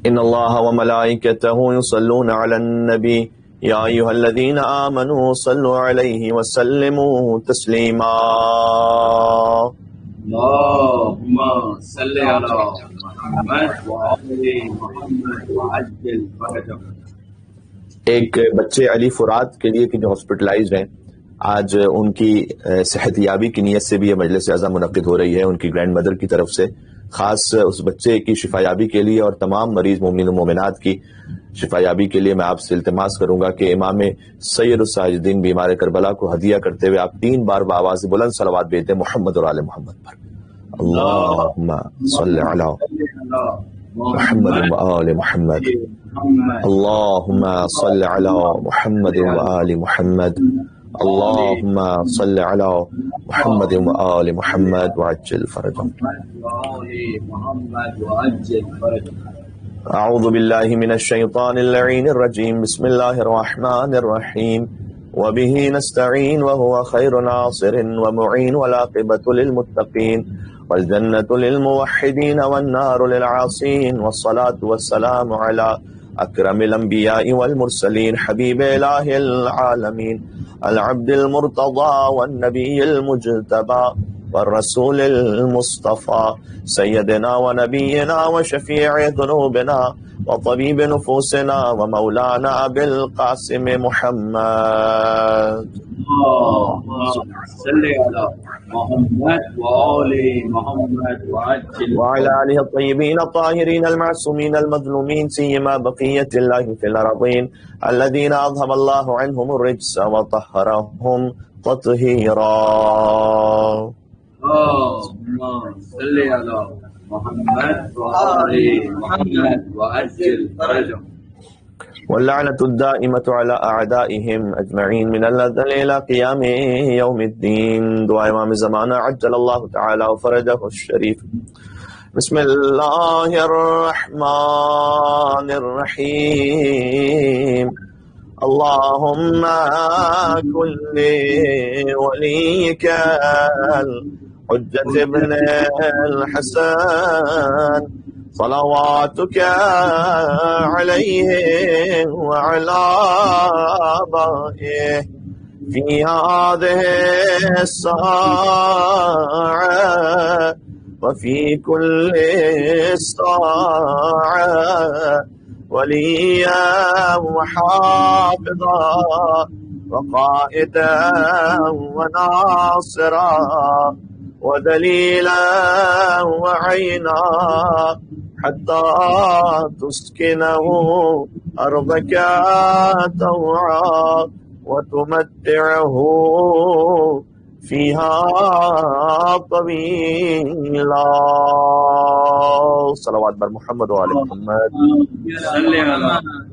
ان اللہ وملائکتہ یصلون علی النبی یا ایھا الذین آمنوا صلوا علیہ وسلموا تسلیما اللهم صل على محمد وعلى محمد وعجل فرجهم۔ ایک بچے علی فرات کے لیے کہ جو ہاسپٹلائزڈ ہیں، آج ان کی صحت یابی کی نیت سے بھی یہ مجلس اعظہ منعقد ہو رہی ہے ان کی گرینڈ مدر کی طرف سے، خاص اس بچے کی شفا یابی کے لیے اور تمام مریض مومنین و مومنات کی شفا یابی کے لیے میں آپ سے التماس کروں گا کہ امام سید الساجدین بیمار کربلا کو ہدیہ کرتے ہوئے آپ 3 بار بآواز بلند صلوات بھیجتے ہیں محمد اور آل محمد پر۔ اللہم صلی علی محمد و آل محمد، اللہم صلی علی محمد و آل محمد، اللہم صلی علی محمد و آل محمد وعجل فرجهم۔ اعوذ باللہ من الشیطان اللعین الرجیم، بسم اللہ الرحمن الرحیم، وبہ نستعین وهو خیر ناصر ومعین والعاقبۃ للمتقین والجنة للموحدین والنار للعاصین والصلاة والسلام علی اکرم الانبیاء والمرسلین حبیب الہ العالمین العبد المرتضى والنبی المجتبى والرسول المصطفى سيدنا ونبينا وشفيع ذنوبنا وطبيب نفوسنا ومولانا بالقاسم محمد۔ اللهم صل على محمد وآل محمد وعلى آله الطيبين الطاهرين المعصومين المظلومين سيما بقية الله في الأرضين الذين أذهب الله عنهم الرجس وطهرهم تطهيرا۔ اللهم صل على محمد وآل محمد وعجل فرجهم۔ واللعنة الدائمة على أعدائهم أجمعين من الأزل إلى قيام يوم الدين۔ دعاء امام زمانہ عجل اللہ تعالی فرجہ الشریف۔ بسم اللہ الرحمن الرحیم، اللهم كن لوليك الحجة ابن الحسن صلواتك عليه وعلى آبائه في هذه الساعة وفي كل ساعة وليا وحافظا وقائدا وناصرا ودليلا وعينا حتى تسكنه أرضك طوعا وتمتعه فيها طويلا۔ صلوات بر محمد وآل محمد۔ صل على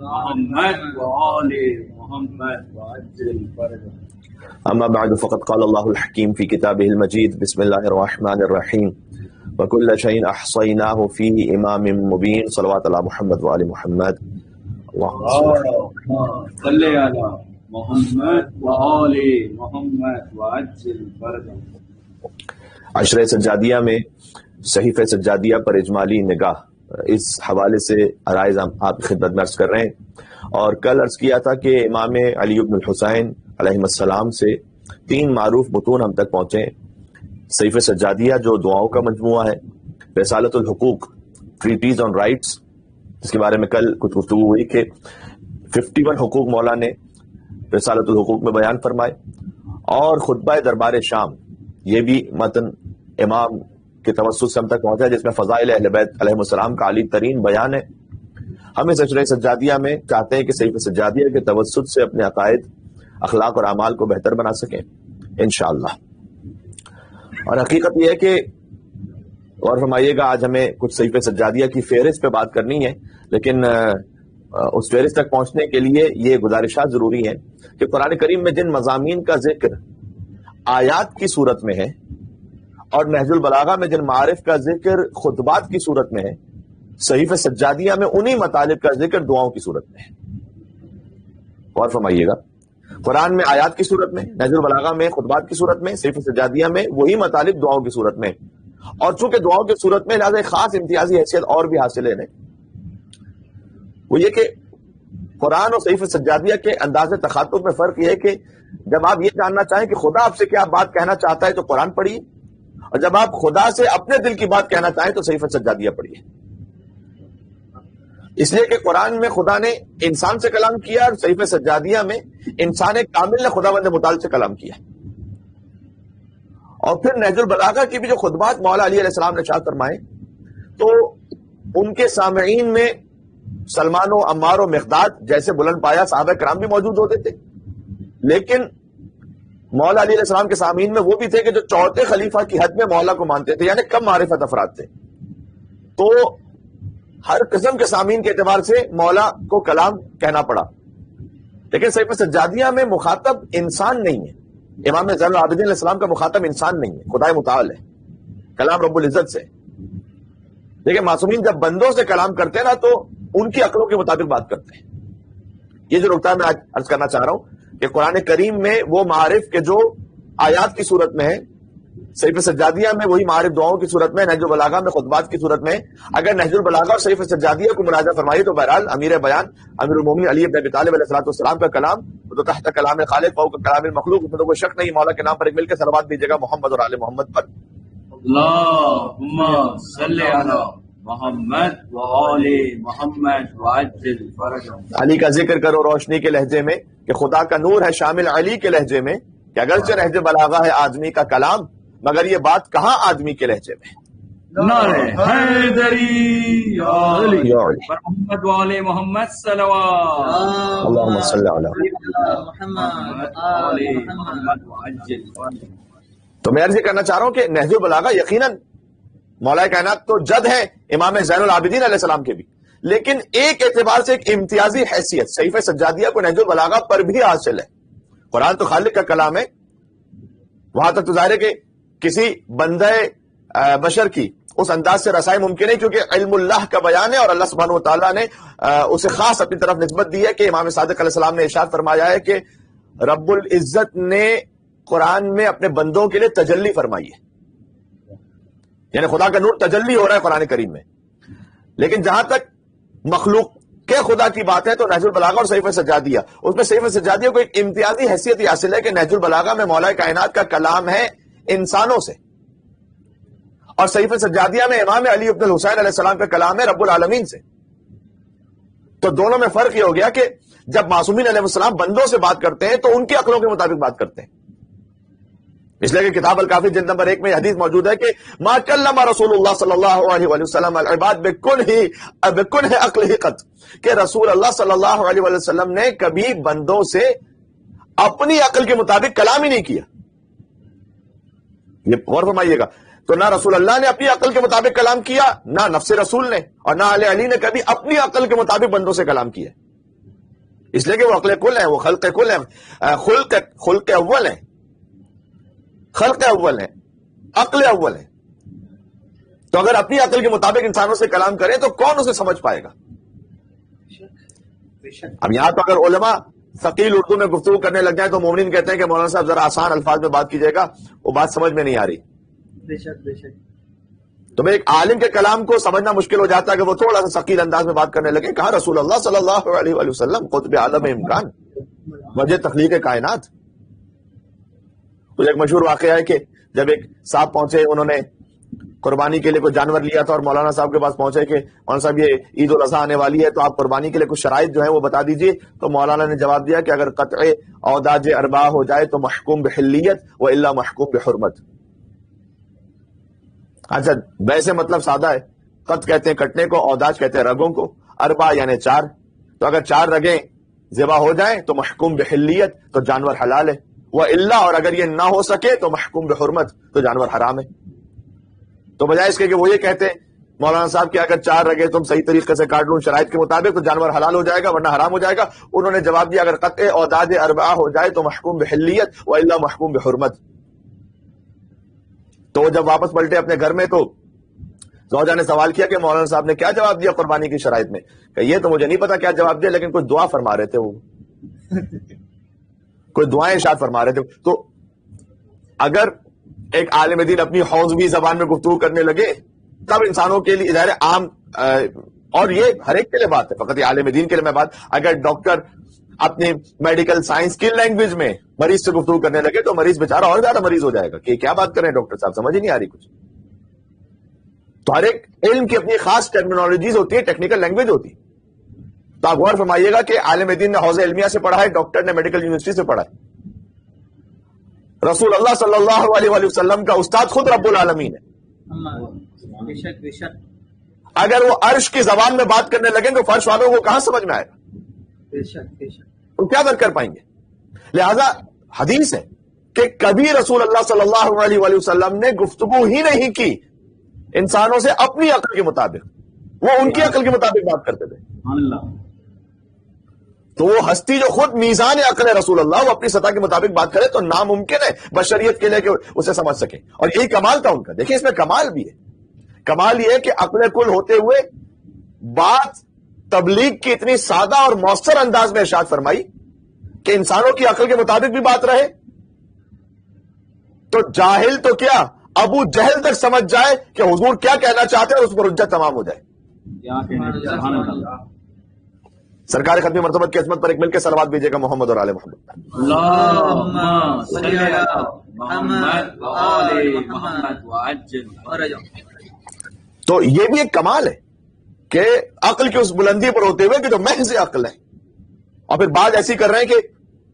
محمد وآل محمد وعجل فرجهم۔ اما بعد فقد قال الله الحكيم في كتابه المجيد، بسم الله الرحمن الرحيم، وكل شيء احصيناه في امام مبين، صلوات على محمد وآل محمد۔ اللهم صل على محمد وآل محمد وعجل فرجهم۔ عشرہ سجادیہ میں صحیفہ سجادیہ پر اجمالی نگاہ، اس حوالے سے عرائض آپ کی خدمت میں عرض کر رہے ہیں، اور کل عرض کیا تھا کہ امام علی بن الحسین علیہ السلام سے 3 معروف متون ہم تک پہنچے۔ صحیفہ سجادیہ جو دعاؤں کا مجموعہ ہے، رسالۃ الحقوق ٹریٹیز آن رائٹس، جس کے بارے میں کل کچھ گفتگو ہوئی کہ 51 حقوق مولا نے رسالۃ الحقوق میں بیان فرمائے، اور خطبہ دربار شام، یہ بھی متن امام کے توسط سے ہم تک پہنچا، جس میں فضائل اہل بیت علیہ السلام کا عالی ترین بیان ہے۔ ہم اس عشرہ سجادیہ میں چاہتے ہیں کہ صحیفہ سجادیہ کے توسط سے اپنے عقائد، اخلاق اور اعمال کو بہتر بنا سکیں انشاءاللہ۔ اور حقیقت یہ ہے کہ غور فرمائیے گا، آج ہمیں کچھ صحیفہ سجادیہ کی فہرست پہ بات کرنی ہے، لیکن اس فہرست تک پہنچنے کے لیے یہ گزارشات ضروری ہیں کہ قرآن کریم میں جن مضامین کا ذکر آیات کی صورت میں ہے، اور نہج البلاغہ میں جن معارف کا ذکر خطبات کی صورت میں ہے، صحیفہ سجادیہ میں انہی مطالب کا ذکر دعاؤں کی صورت میں ہے۔ غور فرمائیے گا، قرآن میں آیات کی صورت میں، نہج البلاغہ میں خطبات کی صورت میں، صحیفہ سجادیہ میں وہی مطالب دعاؤں کی صورت میں، اور چونکہ دعاؤں کی صورت میں لہٰذا خاص امتیازی حیثیت اور بھی حاصل ہے۔ وہ یہ کہ قرآن اور صحیفہ سجادیہ کے انداز تخاطب میں فرق یہ ہے کہ جب آپ یہ جاننا چاہیں کہ خدا آپ سے کیا بات کہنا چاہتا ہے تو قرآن پڑھیے، اور جب آپ خدا سے اپنے دل کی بات کہنا چاہیں تو صحیفہ سجادیہ پڑھیے. اس لیے کہ قرآن میں خدا نے انسان سے کلام کیا اور صحیفہ سجادیہ میں انسان کامل نے خداوند متعال سے کلام کیا. اور پھر نہج البلاغہ کی بھی جو خطبات مولا علی علیہ السلام نے ارشاد فرمائے تو ان کے سامعین میں سلمان و عمار و مقداد جیسے بلند پایا صحابہ کرام بھی موجود ہوتے تھے، لیکن مولا علی علیہ السلام کے سامعین میں وہ بھی تھے کہ جو چوتھے خلیفہ کی حد میں مولا کو مانتے تھے، یعنی کم معرفت افراد تھے. تو ہر قسم کے سامعین کے اعتبار سے مولا کو کلام کہنا پڑا. لیکن صحیفہ سجادیہ میں مخاطب انسان نہیں ہے. امام زین العابدین علیہ السلام کا مخاطب انسان نہیں ہے، خدا متعال ہے، کلام رب العزت سے. لیکن معصومین جب بندوں سے کلام کرتے ہیں نا تو ان کی عقلوں کے مطابق بات کرتے ہیں. یہ جو نقطہ میں آج عرض کرنا چاہ رہا ہوں کہ قرآن کریم میں وہ معارف کے جو آیات کی صورت میں ہے، صحیفہ سجادیہ میں وہی معارف دعاؤں کی صورت میں، نہج البلاغہ میں خطبات کی صورت میں. اگر نہج البلاغہ اور صحیفہ سجادیہ کو مراجعہ فرمائیے تو بہرحال امیر بیان امیر المومنین علی بن ابی طالب علیہ السلام کا کلام تو تحت کلام خالق فوق کلام المخلوق، اس میں تو کوئی شک نہیں. مولا کے نام پر ایک مل کے صلوات دیجیے گا محمد اور آل محمد پر. اللہم صلی علی محمد و آل محمد وعجل فرجهم. علی کا ذکر کرو روشنی کے لہجے میں کہ خدا کا نور ہے شامل علی کے لہجے میں، کہ اگرچہ نہج بلاغہ ہے آدمی کا کلام مگر یہ بات کہاں آدمی کے لہجے میں. نعرہ حیدری یا علی یا علی. محمد و آل محمد صلوات. اللہم صلی علی. محمد و آل محمد وعجل فرجهم. تو میں عرض یہ کرنا چاہ رہا ہوں کہ نہج البلاغہ یقیناً مولا کائنات تو جد ہے امام زین العابدین علیہ السلام کے بھی، لیکن ایک اعتبار سے ایک امتیازی حیثیت صحیفہ سجادیہ کو نہج البلاغہ پر بھی حاصل ہے. قرآن تو خالق کا کلام ہے، وہاں تک تو ظاہر ہے کہ کسی بندہ بشر کی اس انداز سے رسائی ممکن ہے کیونکہ علم اللہ کا بیان ہے اور اللہ سبحانہ و تعالیٰ نے اسے خاص اپنی طرف نسبت دی ہے کہ امام صادق علیہ السلام نے ارشاد فرمایا ہے کہ رب العزت نے قرآن میں اپنے بندوں کے لیے تجلی فرمائی ہے، یعنی خدا کا نور تجلی ہو رہا ہے قرآن کریم میں. لیکن جہاں تک مخلوق کے خدا کی بات ہے تو نہج البلاغہ اور صحیفہ سجادیہ، اس میں صحیفہ سجادیہ کو ایک امتیازی حیثیت یہ حاصل ہے کہ نہج البلاغہ میں مولا کائنات کا کلام ہے انسانوں سے، اور صحیفہ سجادیہ میں امام علی بن الحسین علیہ السلام کا کلام ہے رب العالمین سے. تو دونوں میں فرق یہ ہو گیا کہ جب معصومین علیہ السلام بندوں سے بات کرتے ہیں تو ان کی عقلوں کے مطابق بات کرتے ہیں. اس لیے کہ کتاب الکافی جلد نمبر 1 میں حدیث موجود ہے کہ ما کلم رسول اللہ صلی اللہ علیہ وسلم العباد بکنہ عقلہ قط، کہ رسول اللہ صلی اللہ علیہ وسلم نے کبھی بندوں سے اپنی عقل کے مطابق کلام ہی نہیں کیا. یہ غور فرمائیے گا. تو نہ رسول اللہ نے اپنی عقل کے مطابق کلام کیا، نہ نفس رسول نے، اور نہ آل علی نے کبھی اپنی عقل کے مطابق بندوں سے کلام کیا. اس لیے کہ وہ عقل کل ہے، وہ خلق کل ہے، خلق اول ہے، خلق اول ہے، عقل اول ہے. تو اگر اپنی عقل کے مطابق انسانوں سے کلام کریں تو کون اسے سمجھ پائے گا؟ اب یہاں تو اگر علماء ثقیل اردو میں گفتگو کرنے لگ جائیں تو مومنین کہتے ہیں کہ مولانا صاحب ذرا آسان الفاظ میں بات کیجیے گا، وہ بات سمجھ میں نہیں آ رہی. تو میں ایک عالم کے کلام کو سمجھنا مشکل ہو جاتا ہے کہ وہ تھوڑا سا ثقیل انداز میں بات کرنے لگے. کہا رسول اللہ صلی اللہ علیہ وآلہ وسلم قطب عالم امکان وجہ تخلیق کائنات. تو ایک مشہور واقعہ ہے کہ جب ایک صاحب پہنچے، انہوں نے قربانی کے لیے کوئی جانور لیا تھا اور مولانا صاحب کے پاس پہنچے کہ مولانا صاحب یہ عید الاضحیٰ آنے والی ہے تو آپ قربانی کے لیے کچھ شرائط جو ہیں وہ بتا دیجیے. تو مولانا نے جواب دیا کہ اگر قطع اوداج ارباح ہو جائے تو محکوم بحلیت و الا محکوم بحرمت. اچھا ویسے مطلب سادہ ہے، قط کہتے ہیں کٹنے کو، اوداج کہتے ہیں رگوں کو، اربع یعنی 4. تو اگر 4 رگیں ذبح ہو جائیں تو محکوم بحلیت تو جانور حلال ہے، وہ اللہ، اور اگر یہ نہ ہو سکے تو محکوم بحرمت تو جانور حرام ہے. تو بجائے اس کے کہ وہ یہ کہتے ہیں مولانا صاحب کہ اگر 4 رگیں تم صحیح طریقے سے کاٹ لوں شرائط کے مطابق تو جانور حلال ہو جائے گا ورنہ حرام ہو جائے گا، انہوں نے جواب دیا اگر قطع اوداج اربعہ ہو جائے تو محکوم بحلیت و الا محکوم بحرمت. تو جب واپس پلٹے اپنے گھر میں تو زوجہ نے سوال کیا کہ مولانا صاحب نے کیا جواب دیا قربانی کی شرائط میں؟ کہ یہ تو مجھے نہیں پتا کیا جواب دیا، لیکن کوئی دعا فرما رہے تھے، وہ کوئی دعائیں ارشاد فرما رہے تھے. تو اگر ایک عالم دین اپنی حوضوی زبان میں گفتگو کرنے لگے تب انسانوں کے لیے ظاہر عام اور یہ ہر ایک کے لیے بات ہے، فقط یہ عالم دین کے لیے میں بات. اگر ڈاکٹر اپنے میڈیکل سائنس کی لینگویج میں مریض سے گفتگو کرنے لگے تو مریض بیچارہ اور زیادہ مریض ہو جائے گا کہ کیا بات کر رہے ہیں ڈاکٹر صاحب، سمجھ ہی نہیں آ رہی کچھ. تو ہر ایک علم کی اپنی خاص ٹرمینالوجیز ہوتی ہے، ٹیکنیکل لینگویج ہوتی ہے. تو آپ غور فرمائیے گا کہ عالم دین نے حوزہ علمیہ سے پڑھا ہے، ڈاکٹر نے میڈیکل یونیورسٹی سے پڑھا ہے. رسول اللہ صلی اللہ علیہ وآلہ وسلم کا استاد خود رب العالمین ہے. بے شک بے شک اگر وہ عرش کی زبان میں بات کرنے لگیں تو فرش والوں کو کہاں سمجھ میں آئے گا؟ بے شک بے شک وہ کیا کر پائیں گے؟ لہذا حدیث ہے کہ کبھی رسول اللہ صلی اللہ علیہ وآلہ وسلم نے گفتگو ہی نہیں کی انسانوں سے اپنی عقل کے مطابق، وہ ان کی عقل کے مطابق بات کرتے تھے. اللہ. تو وہ ہستی جو خود میزان عقل ہے رسول اللہ، وہ اپنی سطح کے مطابق بات کرے تو ناممکن ہے بشریت کے لیے کہ اسے سمجھ سکے. اور یہی کمال تھا ان کا. دیکھیں اس میں کمال بھی ہے. کمال یہ ہے کہ عقل کل ہوتے ہوئے بات تبلیغ کی اتنی سادہ اور مؤثر انداز میں ارشاد فرمائی کہ انسانوں کی عقل کے مطابق بھی بات رہے تو جاہل تو کیا ابو جہل تک سمجھ جائے کہ حضور کیا کہنا چاہتے ہیں اور اس پر حجت تمام ہو جائے. کیا کہنا ہے؟ سبحان اللہ. سرکار ختم مرتبت کی عظمت پر ایک مل کے صلوات بھیجیے گا محمد اور آل محمد. اللهم صل على محمد وآل محمد وعجل. تو یہ بھی ایک کمال ہے کہ عقل کی اس بلندی پر ہوتے ہوئے کہ جو محض عقل ہے، اور پھر بات ایسی کر رہے ہیں کہ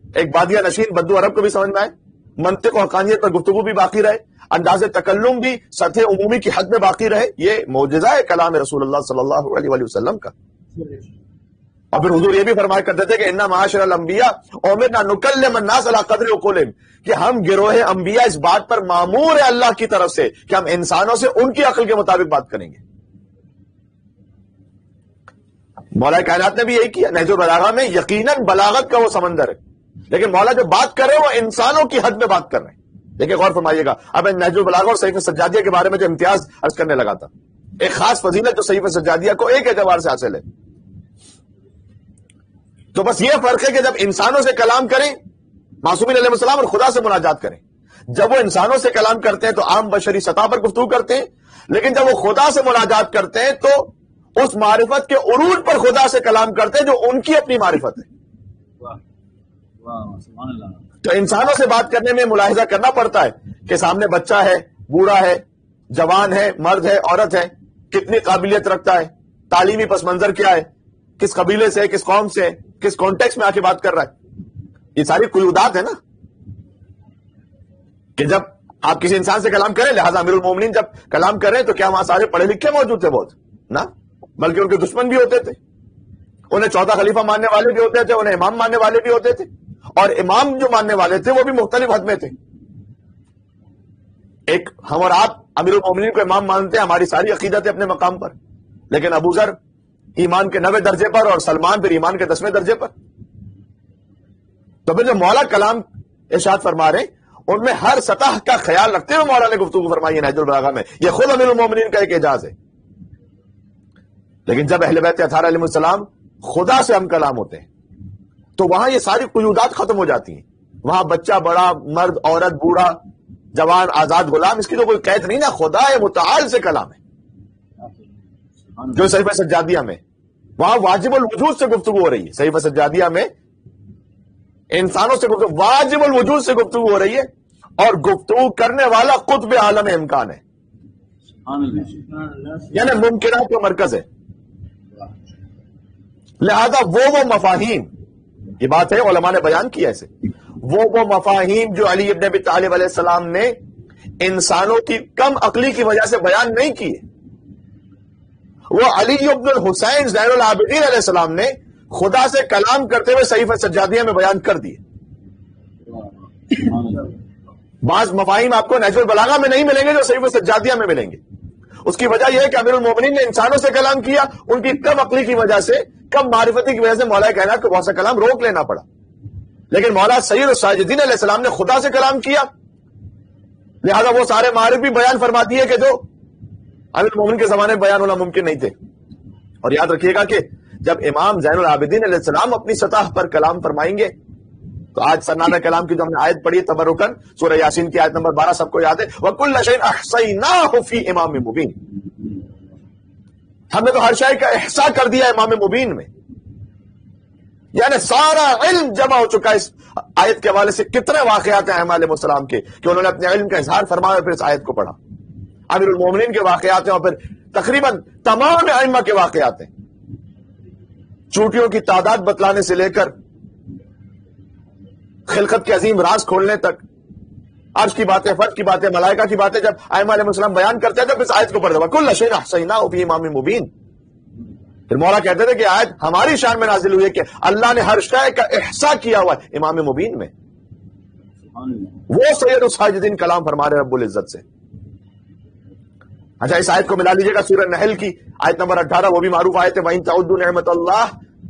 ایک بادیہ نشین بدو عرب کو بھی سمجھ میں آئے، منطق و حقانیت پر گفتگو بھی باقی رہے، انداز تکلم بھی سطح عمومی کی حد میں باقی رہے. یہ معجزہ ہے کلام رسول اللہ صلی اللہ علیہ وآلہ وسلم کا. اور پھر حضور یہ بھی فرمایا کرتے تھے کہ انا معاشر الانبیاء امرنا نکلم الناس علی قدر عقولہم، کہ ہم گروہ انبیاء اس بات پر مامور ہے اللہ کی طرف سے کہ ہم انسانوں سے ان کی عقل کے مطابق بات کریں گے. مولا کائنات نے بھی یہی کیا. نہج البلاغہ میں یقیناً بلاغت کا وہ سمندر ہے، لیکن مولا جو بات کر رہے ہیں وہ انسانوں کی حد میں بات کر رہے ہیں. دیکھیں غور فرمائیے گا. اب نہج البلاغہ اور صحیفہ سجادیہ کے بارے میں جو امتیاز عرض کرنے لگا تھا، ایک خاص فضیلت جو صحیفہ سجادیہ کو ایک اعتبار سے حاصل ہے، تو بس یہ فرق ہے کہ جب انسانوں سے کلام کریں معصومین علیہ السلام اور خدا سے مناجات کریں. جب وہ انسانوں سے کلام کرتے ہیں تو عام بشری سطح پر گفتگو کرتے ہیں، لیکن جب وہ خدا سے مناجات کرتے ہیں تو اس معرفت کے عروج پر خدا سے کلام کرتے ہیں جو ان کی اپنی معرفت ہے. سبحان اللہ. تو انسانوں سے بات کرنے میں ملاحظہ کرنا پڑتا ہے کہ سامنے بچہ ہے، بوڑھا ہے، جوان ہے، مرد ہے، عورت ہے، کتنی قابلیت رکھتا ہے، تعلیمی پس منظر کیا ہے، کس قبیلے سے، کس قوم سے، کس کانٹیکس میں آ کے بات کر رہا ہے. یہ ساری قیودات ہیں نا کہ جب آپ کسی انسان سے کلام کریں. لہذا امیر المومنین جب کلام کر رہے ہیں تو کیا وہاں سارے پڑھے لکھے موجود تھے؟ بہت نا، بلکہ ان کے دشمن بھی ہوتے تھے، انہیں چوتھا خلیفہ ماننے والے بھی ہوتے تھے، انہیں امام ماننے والے بھی ہوتے تھے، اور امام جو ماننے والے تھے وہ بھی مختلف حد میں تھے. ایک ہم اور آپ امیر المومنین کو امام مانتے ہیں، ہماری ساری عقیدت ہے اپنے مقام پر، لیکن ابو ذر ایمان کے 90 درجے پر اور سلمان پھر ایمان کے 10ویں درجے پر. تو پھر جو مولا کلام ارشاد فرما رہے ہیں ان میں ہر سطح کا خیال رکھتے ہوئے مولا نے گفتگو فرمائی ہے نہج البلاغہ میں. یہ خود امیر المومنین کا ایک اعجاز ہے. لیکن جب اہل بیت اطہار علیہ السلام خدا سے ہم کلام ہوتے ہیں تو وہاں یہ ساری قیودات ختم ہو جاتی ہیں. وہاں بچہ، بڑا، مرد، عورت، بوڑھا، جوان، آزاد، غلام، اس کی تو کوئی قید نہیں نا. خدا متعال سے کلام ہے جو صحیفہ سجادیہ میں، وہاں واجب الوجود سے گفتگو ہو رہی ہے. صحیفہ سجادیہ میں انسانوں سے گفتگو، واجب الوجود سے گفتگو ہو رہی ہے، اور گفتگو کرنے والا قطب عالم امکان ہے، یعنی ممکنات کا مرکز ہے. لہذا وہ مفاہیم، یہ بات ہے علماء نے بیان کیا ایسے، وہ مفاہیم جو علی ابن ابی طالب علیہ السلام نے انسانوں کی کم عقلی کی وجہ سے بیان نہیں کیے، وہ علی ابن الحسین زین العابدین علیہ السلام نے خدا سے کلام کرتے ہوئے صحیفہ سجادیہ میں بیان کر دیے. بعض مفاہیم آپ کو نہج البلاغہ میں نہیں ملیں گے جو صحیفہ سجادیہ میں ملیں گے. اس کی وجہ یہ ہے کہ امیر المومنین نے انسانوں سے کلام کیا، ان کی کم عقلی کی وجہ سے، کم معرفتی کی وجہ سے مولا کائنات کو بہت سا کلام روک لینا پڑا. لیکن مولا سید الساجدین علیہ السلام نے خدا سے کلام کیا، لہذا وہ سارے معارف بھی بیان فرما دیے کہ جو امیر المومنین کے زمانے میں بیان ہونا ممکن نہیں تھے. اور یاد رکھیے گا کہ جب امام زین العابدین علیہ السلام اپنی سطح پر کلام فرمائیں گے تو آج سرنامہ کلام کی جو ہم نے آیت پڑھی تبرکن، سورہ یاسین کی آیت نمبر 12 سب کو یاد ہے، وَكُلَّ شَيْءٍ أَحْصَيْنَاهُ فِي إِمَامٍ مُبِينٍ. ہم نے تو ہر شے کا احصاء کر دیا امام مبین میں، یعنی سارا علم جمع ہو چکا ہے۔ اس آیت کے حوالے سے کتنے واقعات ہیں ائمہ علیہ السلام کے کہ انہوں نے اپنے علم کا اظہار فرمایا اور پھر اس آیت کو پڑھا۔ امیر المومنین کے واقعات ہیں اور پھر تقریباً تمام ائمہ کے واقعات ہیں، چوٹیوں کی تعداد بتلانے سے لے کر خلقت کے عظیم راز کھولنے تک، عرش کی باتیں، فرش کی باتیں، ملائکہ کی باتیں جب ائمہ علیہ السلام بیان کرتے ہیں تو پھر اس آیت کو پڑھ دو کل شیء احصیناہ فی امام مبین۔ پھر مولا کہتے تھے کہ آیت ہماری شان میں نازل ہوئی ہے کہ اللہ نے ہر شے کا احصاء کیا ہوا ہے امام مبین میں۔ وہ سید الساجدین کلام فرما رہے رب العزت سے۔ اچھا، اس آیت کو ملا لیجیے گا سورہ نحل کی آیت نمبر 18، وہ بھی معروف آیت ہے وَإِن تَعُدُّوا نِعْمَتَ اللَّهِ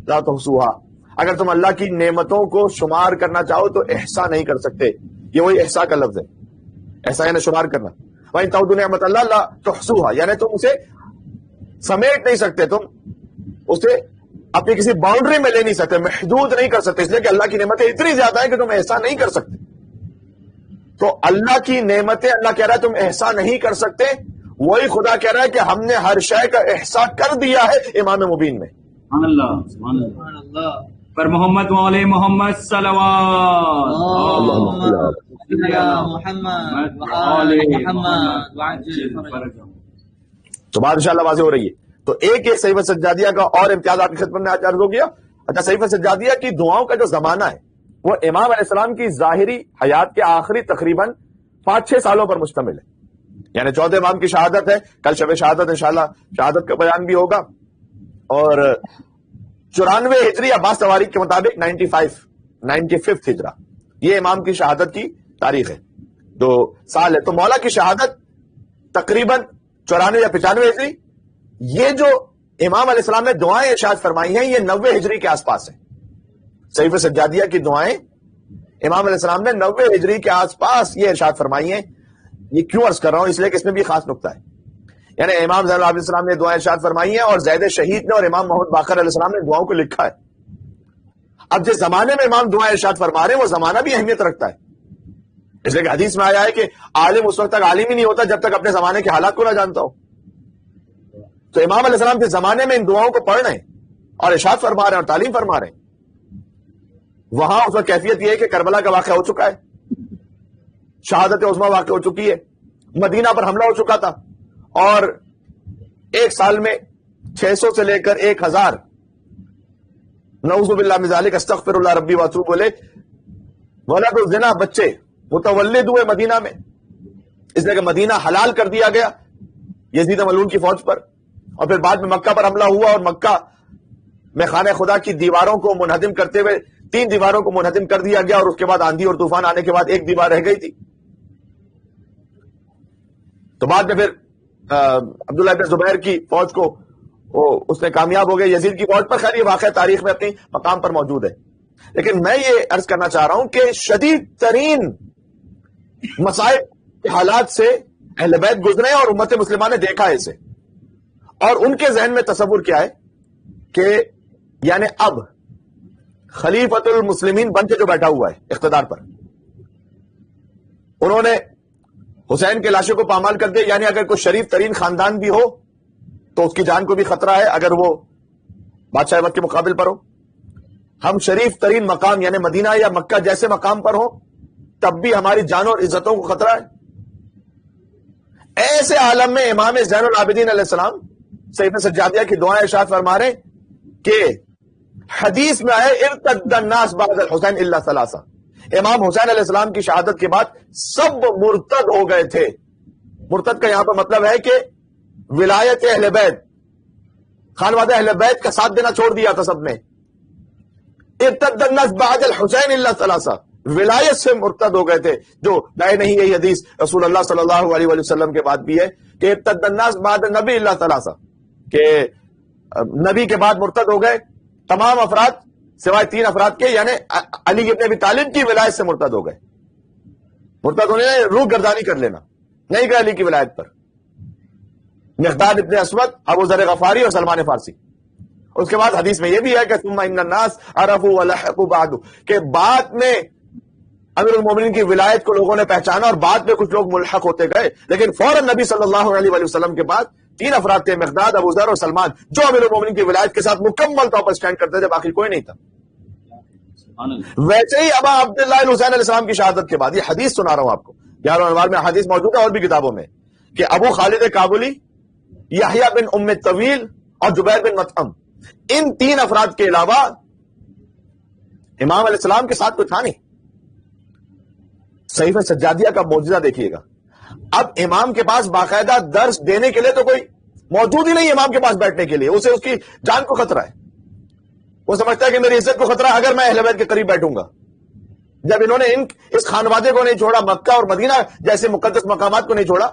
لَا تُحْصُوهَا۔ اگر تم اللہ کی نعمتوں کو شمار کرنا چاہو تو احصاء نہیں کر سکتے۔ یہ وہی احصاء کا لفظ ہے، احصاء یعنی شمار کرنا۔ وَإِن تَعُدُّوا نِعْمَتَ اللَّهِ لَا تُحْصُوهَا، یعنی تم اسے سمیٹ نہیں سکتے، تم اسے اپنی کسی باؤنڈری میں لے نہیں سکتے، محدود نہیں کر سکتے، اس لیے کہ اللہ کی نعمتیں اتنی زیادہ ہیں کہ تم احصاء نہیں کر سکتے۔ تو اللہ کی نعمتیں اللہ کہہ رہا ہے تم احصاء نہیں کر سکتے، وہی خدا کہہ رہا ہے کہ ہم نے ہر شے کا احصاء کر دیا ہے امام مبین میں۔ سبحان اللہ، سبحان اللہ۔ پر محمد والے محمد صلوات تو بات انشاءاللہ واضح ہو رہی ہے۔ تو ایک صحیفہ سجادیہ کا اور امتیاز آپ کی خدمت میں عرض ہو گیا۔ اچھا، صحیفہ سجادیہ کی دعاؤں کا جو زمانہ ہے وہ امام علیہ السلام کی ظاہری حیات کے آخری تقریباً 5-6 سالوں پر مشتمل ہے، یعنی 14 امام کی شہادت ہے، کل شب شہادت انشاءاللہ شہادت کا بیان بھی ہوگا، اور 94 ہجری یا بعض تواریخ کے مطابق 95 ہجرہ یہ امام کی شہادت کی تاریخ ہے، 2 سال ہے۔ تو مولا کی شہادت تقریباً 94 یا 95 ہجری، یہ جو امام علیہ السلام نے دعائیں ارشاد فرمائی ہیں یہ 90 ہجری کے آس پاس ہیں۔ صحیفہ سجادیہ کی دعائیں امام علیہ السلام نے 90 ہجری کے آس پاس یہ ارشاد فرمائی ہیں۔ یہ کیوں عرض کر رہا ہوں؟ اس لیے کہ اس میں بھی خاص نقطہ ہے، یعنی امام زین العابدین السلام نے دعائیں ارشاد فرمائی ہیں اور زید شہید نے اور امام محمد باقر علیہ السلام نے دعاؤں کو لکھا ہے۔ اب جس زمانے میں امام دعائیں ارشاد فرما رہے ہیں وہ زمانہ بھی اہمیت رکھتا ہے، اس لیے کہ حدیث میں آیا ہے کہ عالم اس وقت تک عالم ہی نہیں ہوتا جب تک اپنے زمانے کے حالات کو نہ جانتا ہو۔ تو امام علیہ السلام کے زمانے میں ان دعاؤں کو پڑھ رہے ہیں اور ارشاد فرما رہے ہیں اور تعلیم فرما رہے ہیں۔ وہاں اس وقت کیفیت یہ ہے کہ کربلا کا واقعہ ہو چکا ہے، شہادت عظمیٰ واقع ہو چکی ہے، مدینہ پر حملہ ہو چکا تھا، اور 1 سال میں 600 سے لے کر 1000 نعوذ باللہ من ذالک استغفر اللہ ربی واتوب الیہ ولد الزنا بچے متولد ہوئے مدینہ میں، اس لیے کہ مدینہ حلال کر دیا گیا یزید ملعون کی فوج پر، اور پھر بعد میں مکہ پر حملہ ہوا اور مکہ میں خانہ خدا کی دیواروں کو منہدم کرتے ہوئے 3 دیواروں کو منہدم کر دیا گیا، اور اس کے بعد آندھی اور طوفان آنے کے بعد 1 دیوار رہ گئی تھی۔ تو بعد میں پھر عبداللہ بن زبیر کی فوج کو اس نے کامیاب ہو گئے یزید کی فوج پر۔ خیر یہ واقعہ تاریخ میں اپنی مقام پر موجود ہے، لیکن میں یہ عرض کرنا چاہ رہا ہوں کہ شدید ترین مصائب کے حالات سے اہل بیت گزرے اور امت مسلمہ نے دیکھا ہے اسے، اور ان کے ذہن میں تصور کیا ہے کہ یعنی اب خلیفۃ المسلمین بن کے جو بیٹھا ہوا ہے اقتدار پر، انہوں نے حسین کے لاشوں کو پامال کر دیا، یعنی اگر کوئی شریف ترین خاندان بھی ہو تو اس کی جان کو بھی خطرہ ہے اگر وہ بادشاہ وقت کے مقابل پر ہو۔ ہم شریف ترین مقام یعنی مدینہ یا مکہ جیسے مقام پر ہوں تب بھی ہماری جان اور عزتوں کو خطرہ ہے۔ ایسے عالم میں امام زین العابدین علیہ السلام صحیفہ سجادیہ کی دعائیں ارشاد فرما رہے کہ حدیث میں آئے ارتد الناس بعد الحسین الا ثلاثہ، امام حسین علیہ السلام کی شہادت کے بعد سب مرتد ہو گئے تھے۔ مرتد کا یہاں پر مطلب ہے کہ ولایت اہل بیت، خانوادہ اہل بیت کا ساتھ دینا چھوڑ دیا تھا سب نے۔ ارتد الناس بعد الحسین الا ثلاثہ، ولایت سے مرتد ہو گئے تھے، جو نئے نہیں ہے، یہ حدیث رسول اللہ صلی اللہ علیہ وسلم کے بعد بھی ہے کہ ارتد الناس بعد النبی الا ثلاثہ، کہ نبی کے بعد مرتد ہو گئے تمام افراد سوائے 3 افراد کے، یعنی علی ابن ابی طالب کی ولایت سے مرتد ہو گئے۔ مرتد ہونے روح گردانی کر لینا، نہیں گئے علی کی ولایت پر۔ مقداد ابن اسود، ابو ذر غفاری اور سلمان فارسی۔ اس کے بعد حدیث میں یہ بھی ہے کہ ثم ان الناس عرفوا ولحقوا بعد، کہ بعد میں امیر المومنین کی ولایت کو لوگوں نے پہچانا اور بعد میں کچھ لوگ ملحق ہوتے گئے، لیکن فوراً نبی صلی اللہ علیہ وسلم کے بعد تین افراد تھے، مقداد، ابو ذر اور سلمان، جو امیر المومنین کی ولایت کے ساتھ مکمل طور پر سٹینڈ کرتے تھے، باقی کوئی نہیں تھا۔ ویسے ہی ابا عبداللہ الحسین علیہ السلام کی شہادت کے بعد، یہ حدیث سنا رہا ہوں آپ کو، گیارہ انوار میں حدیث موجود ہے اور بھی کتابوں میں، کہ ابو خالد کابلی، یحییٰ بن ام طویل اور جبیر بن مطعم، ان تین افراد کے علاوہ امام علیہ السلام کے ساتھ کوئی تھا نہیں۔ صحیفہ سجادیہ کا معجزہ دیکھیے گا، اب امام کے پاس باقاعدہ درس دینے کے لیے تو کوئی موجود ہی نہیں امام کے پاس بیٹھنے کے لیے، اسے اس کی جان کو خطرہ ہے، وہ سمجھتا ہے کہ میری عزت کو خطرہ ہے اگر میں اہل بیت کے قریب بیٹھوں گا۔ جب انہوں نے اس خانوادے کو نہیں چھوڑا، مکہ اور مدینہ جیسے مقدس مقامات کو نہیں چھوڑا،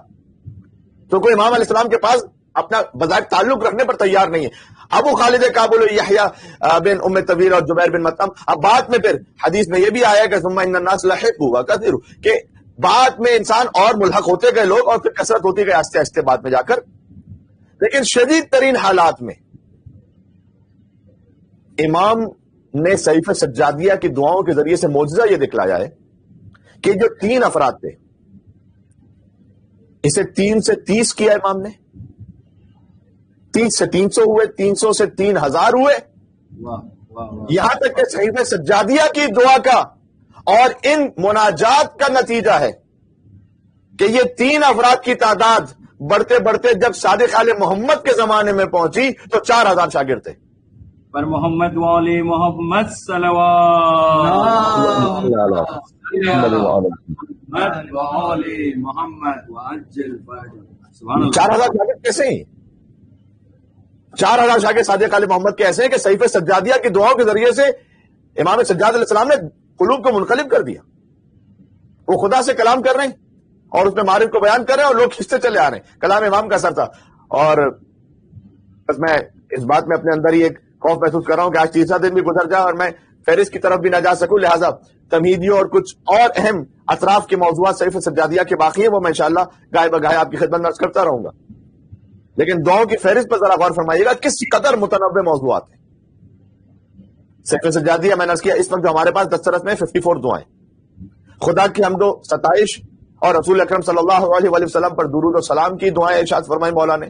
تو کوئی امام علیہ السلام کے پاس اپنا بظاہر تعلق رکھنے پر تیار نہیں ہے۔ ابو خالد کابل، یحییٰ بن ام طویل اور جبیر بن مطعم، اب بعد میں پھر حدیث میں یہ بھی آیا کہ ثم ان الناس لحقوا وكثروا، کہ بعد میں انسان اور ملحق ہوتے گئے لوگ، اور پھر کثرت ہوتی گئی آہستہ آہستہ بعد میں جا کر۔ لیکن شدید ترین حالات میں امام نے صحیفہ سجادیہ کی دعاؤں کے ذریعے سے معجزہ یہ دکھلایا ہے کہ جو تین افراد تھے، اسے 3 سے 30 کیا امام نے، 30 سے 300 ہوئے، 300 سے 3000 ہوئے، یہاں تک کہ صحیفہ سجادیہ کی دعا کا اور ان مناجات کا نتیجہ ہے کہ یہ تین افراد کی تعداد بڑھتے بڑھتے جب صادق آل محمد کے زمانے میں پہنچی تو 4000 شاگرد تھے۔ پر محمد والے محمد صلوات محمد وعجل فرجہ۔ 4000 شاگرد کیسے ہیں؟ 4000 شاگرد صادق آل محمد کے ایسے ہیں کہ صحیفہ سجادیہ کی دعاؤں کے ذریعے سے امام سجاد علیہ السلام نے قلوب کو منقلب کر دیا۔ وہ خدا سے کلام کر رہے ہیں اور اس میں معرف کو بیان کر رہے ہیں اور لوگ کھنچتے چلے آ رہے ہیں۔ کلام امام کا اثر تھا۔ اور بس میں اس بات میں اپنے اندر ہی ایک خوف محسوس کر رہا ہوں کہ آج تیسرا دن بھی گزر جائے اور میں فہرست کی طرف بھی نہ جا سکوں، لہٰذا تمہیدیوں اور کچھ اور اہم اطراف کے موضوعات صحیفہ سجادیہ کے باقی ہیں، وہ میں انشاءاللہ گاہے بگاہے آپ کی خدمت میں عرض کرتا رہوں گا۔ لیکن دعاؤں کی فہرست پر ذرا غور فرمائیے گا، کس قدر متنوع موضوعات ہیں صحیفہ سجادیہ۔ میں نے عرض کیا اس وقت جو ہمارے پاس دسترس میں 54 دعائیں، خدا کی حمد و ستائش اور رسول اکرم صلی اللہ علیہ وآلہ وسلم پر درود و سلام کی دعائیں ارشاد فرمائی مولا نے،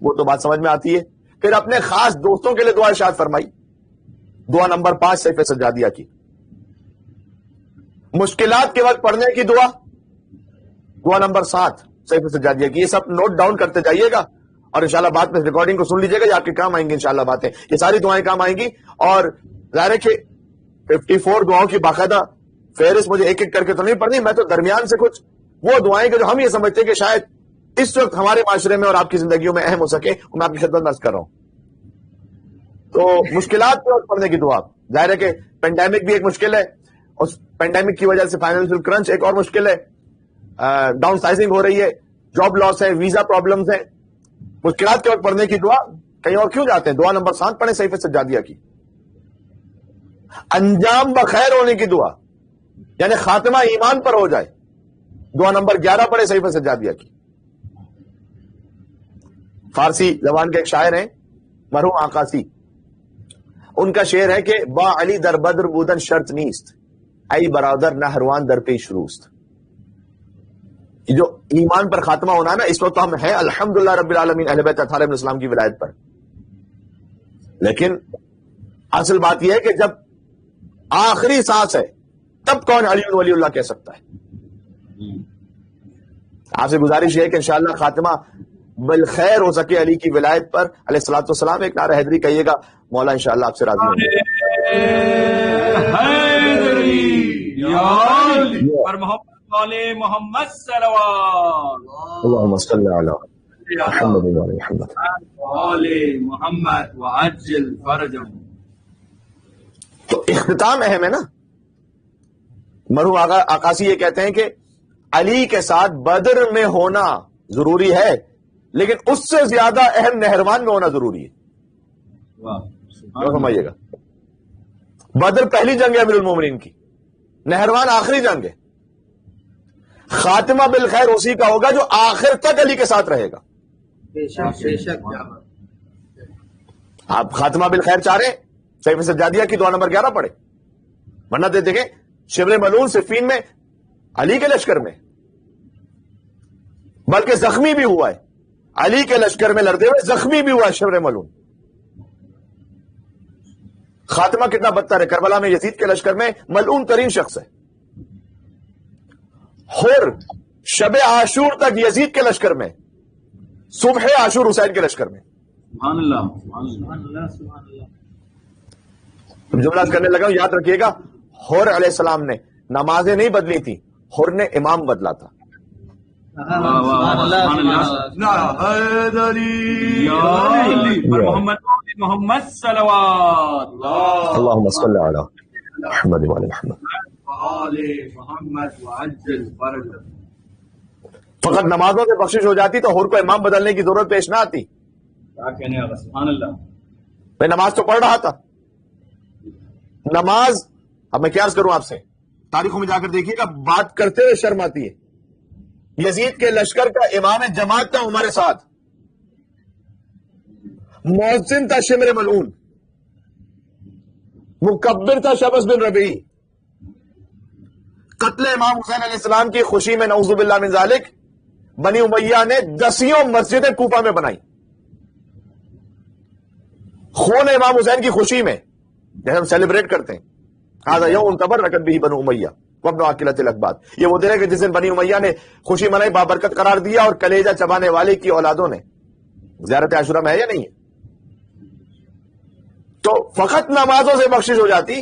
وہ تو بات سمجھ میں آتی ہے۔ پھر اپنے خاص دوستوں کے لیے دعا ارشاد فرمائی، دعا نمبر 5 صحیفہ سجادیہ کی۔ مشکلات کے وقت پڑھنے کی دعا، دعا نمبر 7 صحیفہ سجادیہ کی۔ یہ سب نوٹ ڈاؤن کرتے جائیے گا اور انشاءاللہ بعد میں ریکارڈنگ کو سن لیجیے گا، یہ آپ کے کام آئیں گی انشاءاللہ باتیں، یہ ساری دعائیں کام آئیں گی۔ اور ظاہر ہے کہ 54 دعاؤں کی باقاعدہ فہرست مجھے ایک ایک کر کے تو نہیں پڑھنی، میں تو درمیان سے کچھ وہ دعائیں کہ جو ہم یہ سمجھتے ہیں کہ شاید اس وقت ہمارے معاشرے میں اور آپ کی زندگیوں میں اہم ہو سکے، وہ میں آپ کی خدمت میں عرض کر رہا ہوں۔ تو مشکلات کے وقت پڑھنے کی دعا، ظاہر ہے کہ پینڈیمک بھی ایک مشکل ہے، اس پینڈیمک کی وجہ سے فائنینشیل کرنچ ایک اور مشکل ہے، ڈاؤن سائزنگ ہو رہی ہے، جاب لاس ہے، ویزا پرابلمز ہیں۔ مشکلات کے وقت پڑھنے کی دعا، کہیں اور کیوں جاتے ہیں؟ دعا نمبر 7 پڑھیں صحیفہ سجادیہ کی۔ انجام بخیر ہونے کی دعا، یعنی خاتمہ ایمان پر ہو جائے، دعا نمبر 11 پڑھیں صحیفہ سجادیہ کی۔ فارسی زبان کے ایک شاعر ہیں مرحوم آقاسی، ان کا شعر ہے کہ با علی در بدر بودن شرط نیست، ای برادر نہروان در پیش روست۔ جو ایمان پر خاتمہ ہونا نا، اس وقت ہم ہیں الحمدللہ رب العالمین اہل بیت اطہار علیہ السلام کی ولایت پر، لیکن اصل بات یہ ہے کہ جب آخری سانس ہے تب کون علی ولی اللہ کہہ سکتا ہے؟ آپ سے گزارش یہ ہے کہ انشاءاللہ خاتمہ بالخیر ہو سکے علی کی ولایت پر علیہ الصلوۃ والسلام۔ ایک نعرہ حیدری کہیے گا، مولا انشاءاللہ آپ سے راضی ہوں گے۔ پر محمد والے محمد صلوات اللہم صلی علی محمد وعلی محمد والے محمد وعجل فرجہ۔ تو اختتام اہم ہے نا۔ مرحوم آقاسی یہ کہتے ہیں کہ علی کے ساتھ بدر میں ہونا ضروری ہے، لیکن اس سے زیادہ اہم نہروان میں ہونا ضروری ہے۔ فرمائیے گا، بدر پہلی جنگ ہے امیر المومنین کی، نہروان آخری جنگ ہے۔ خاتمہ بالخیر اسی کا ہوگا جو آخر تک علی کے ساتھ رہے گا۔ آپ خاتمہ بالخیر چاہ رہے ہیں، صحیفہ سجادیہ کی دعا نمبر 11 پڑھے، ورنہ دیکھیں شبر ملعون صفین میں علی کے لشکر میں، بلکہ زخمی بھی ہوا ہے، علی کے لشکر میں لڑتے ہوئے زخمی بھی ہوا شبر ملعون. خاتمہ کتنا بدتر ہے. کربلا میں یزید کے لشکر میں ملعون ترین شخص ہے. اور شب عاشور تک یزید کے لشکر میں، صبح عاشور حسین کے لشکر میں. سبحان اللہ سبحان اللہ سبحان اللہ. جملہ کرنے لگا ہوں، یاد رکھیے گا. حور علیہ السلام نے نمازیں نہیں بدلی تھی، حور نے امام بدلا تھا. محمد صلوات اللہم صل علی محمد وعلی محمد. محمد وعجل فرج. فقط نمازوں سے بخشش ہو جاتی تو حور کو امام بدلنے کی ضرورت پیش نہ آتی. کیا کہنے والا. سبحان اللہ. میں نماز تو پڑھ رہا تھا. نماز، اب میں کیا عرض کروں آپ سے، تاریخوں میں جا کر دیکھیے گا، بات کرتے ہوئے شرم آتی ہے. یزید کے لشکر کا امام جماعت تھا ہمارے ساتھ، مؤذن تھا شمر ملعون، مکبر تھا شبس بن ربیع. قتل امام حسین علیہ السلام کی خوشی میں نعوذ باللہ من ذالک بنی امیہ نے دسیوں مسجدیں کوفہ میں بنائی. خون امام حسین کی خوشی میں، جیسے ہم سیلیبریٹ کرتے ہیں، هذا یوم تبرکت به بنو امیہ وابن عاقلۃ الاقباط. یہ وہ دن ہے کہ جس دن بنی امیہ نے خوشی منائی، بابرکت قرار دیا، اور کلیجہ چبانے والے کی اولادوں نے. زیارت عاشورہ میں ہے یا نہیں ہے؟ تو فقط نمازوں سے بخشش ہو جاتی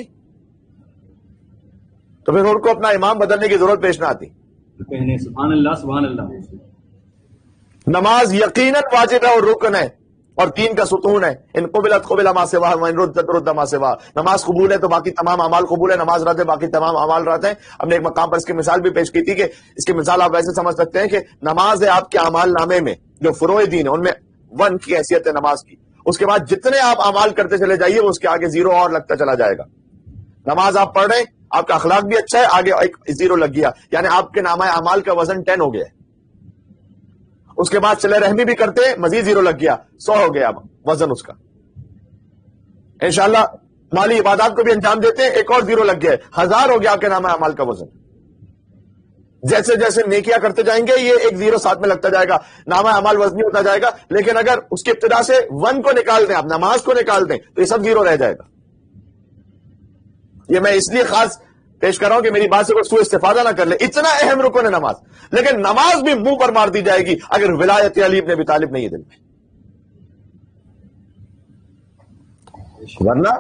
تو پھر ان کو اپنا امام بدلنے کی ضرورت پیش نہ آتی. سبحان اللہ سبحان اللہ. نماز یقیناً واجب ہے اور رکن ہے اور دین کا ستون ہے. ان قبلت قبل ما سوا وان ردت رد ما سوا. نماز قبول ہے تو باقی تمام اعمال قبول ہے. نماز رد ہے، باقی تمام اعمال رد ہیں. ہم نے ایک مقام پر اس کی مثال بھی پیش کی تھی کہ اس کی مثال آپ ایسے سمجھ سکتے ہیں کہ نماز ہے آپ کے اعمال نامے میں، جو فروع دین ہے ان میں 1 کی حیثیت ہے نماز کی. اس کے بعد جتنے آپ اعمال کرتے چلے جائیے وہ اس کے آگے 0 اور لگتا چلا جائے گا. نماز آپ پڑھ رہے ہیں، آپ کا اخلاق بھی اچھا ہے، آگے ایک 0 لگ گیا، یعنی آپ کے نامہ اعمال کا وزن 10 ہو گیا. اس کے بعد صلہ رحمی بھی کرتے مزید 0 لگ گیا، 100 ہو گیا اب وزن اس کا. انشاءاللہ مالی عبادات کو بھی انجام دیتے ہیں، ایک اور 0 لگ گیا، 1000 ہو گیا آپ کے نامہ اعمال کا وزن. جیسے جیسے نیکیاں کرتے جائیں گے یہ ایک 0 ساتھ میں لگتا جائے گا، نامہ اعمال وزنی ہوتا جائے گا. لیکن اگر اس کی ابتدا سے 1 کو نکال دیں، آپ نماز کو نکال دیں، تو یہ سب 0 رہ جائے گا. یہ میں اس لیے خاص پیش کر رہا ہوں کہ میری بات سے کوئی سوء استفادہ نہ کر لے. اتنا اہم رکن ہے نماز، لیکن نماز بھی منہ پر مار دی جائے گی اگر ولایت علی ابن ابی طالب نہیں ہے دل میں. ورنہ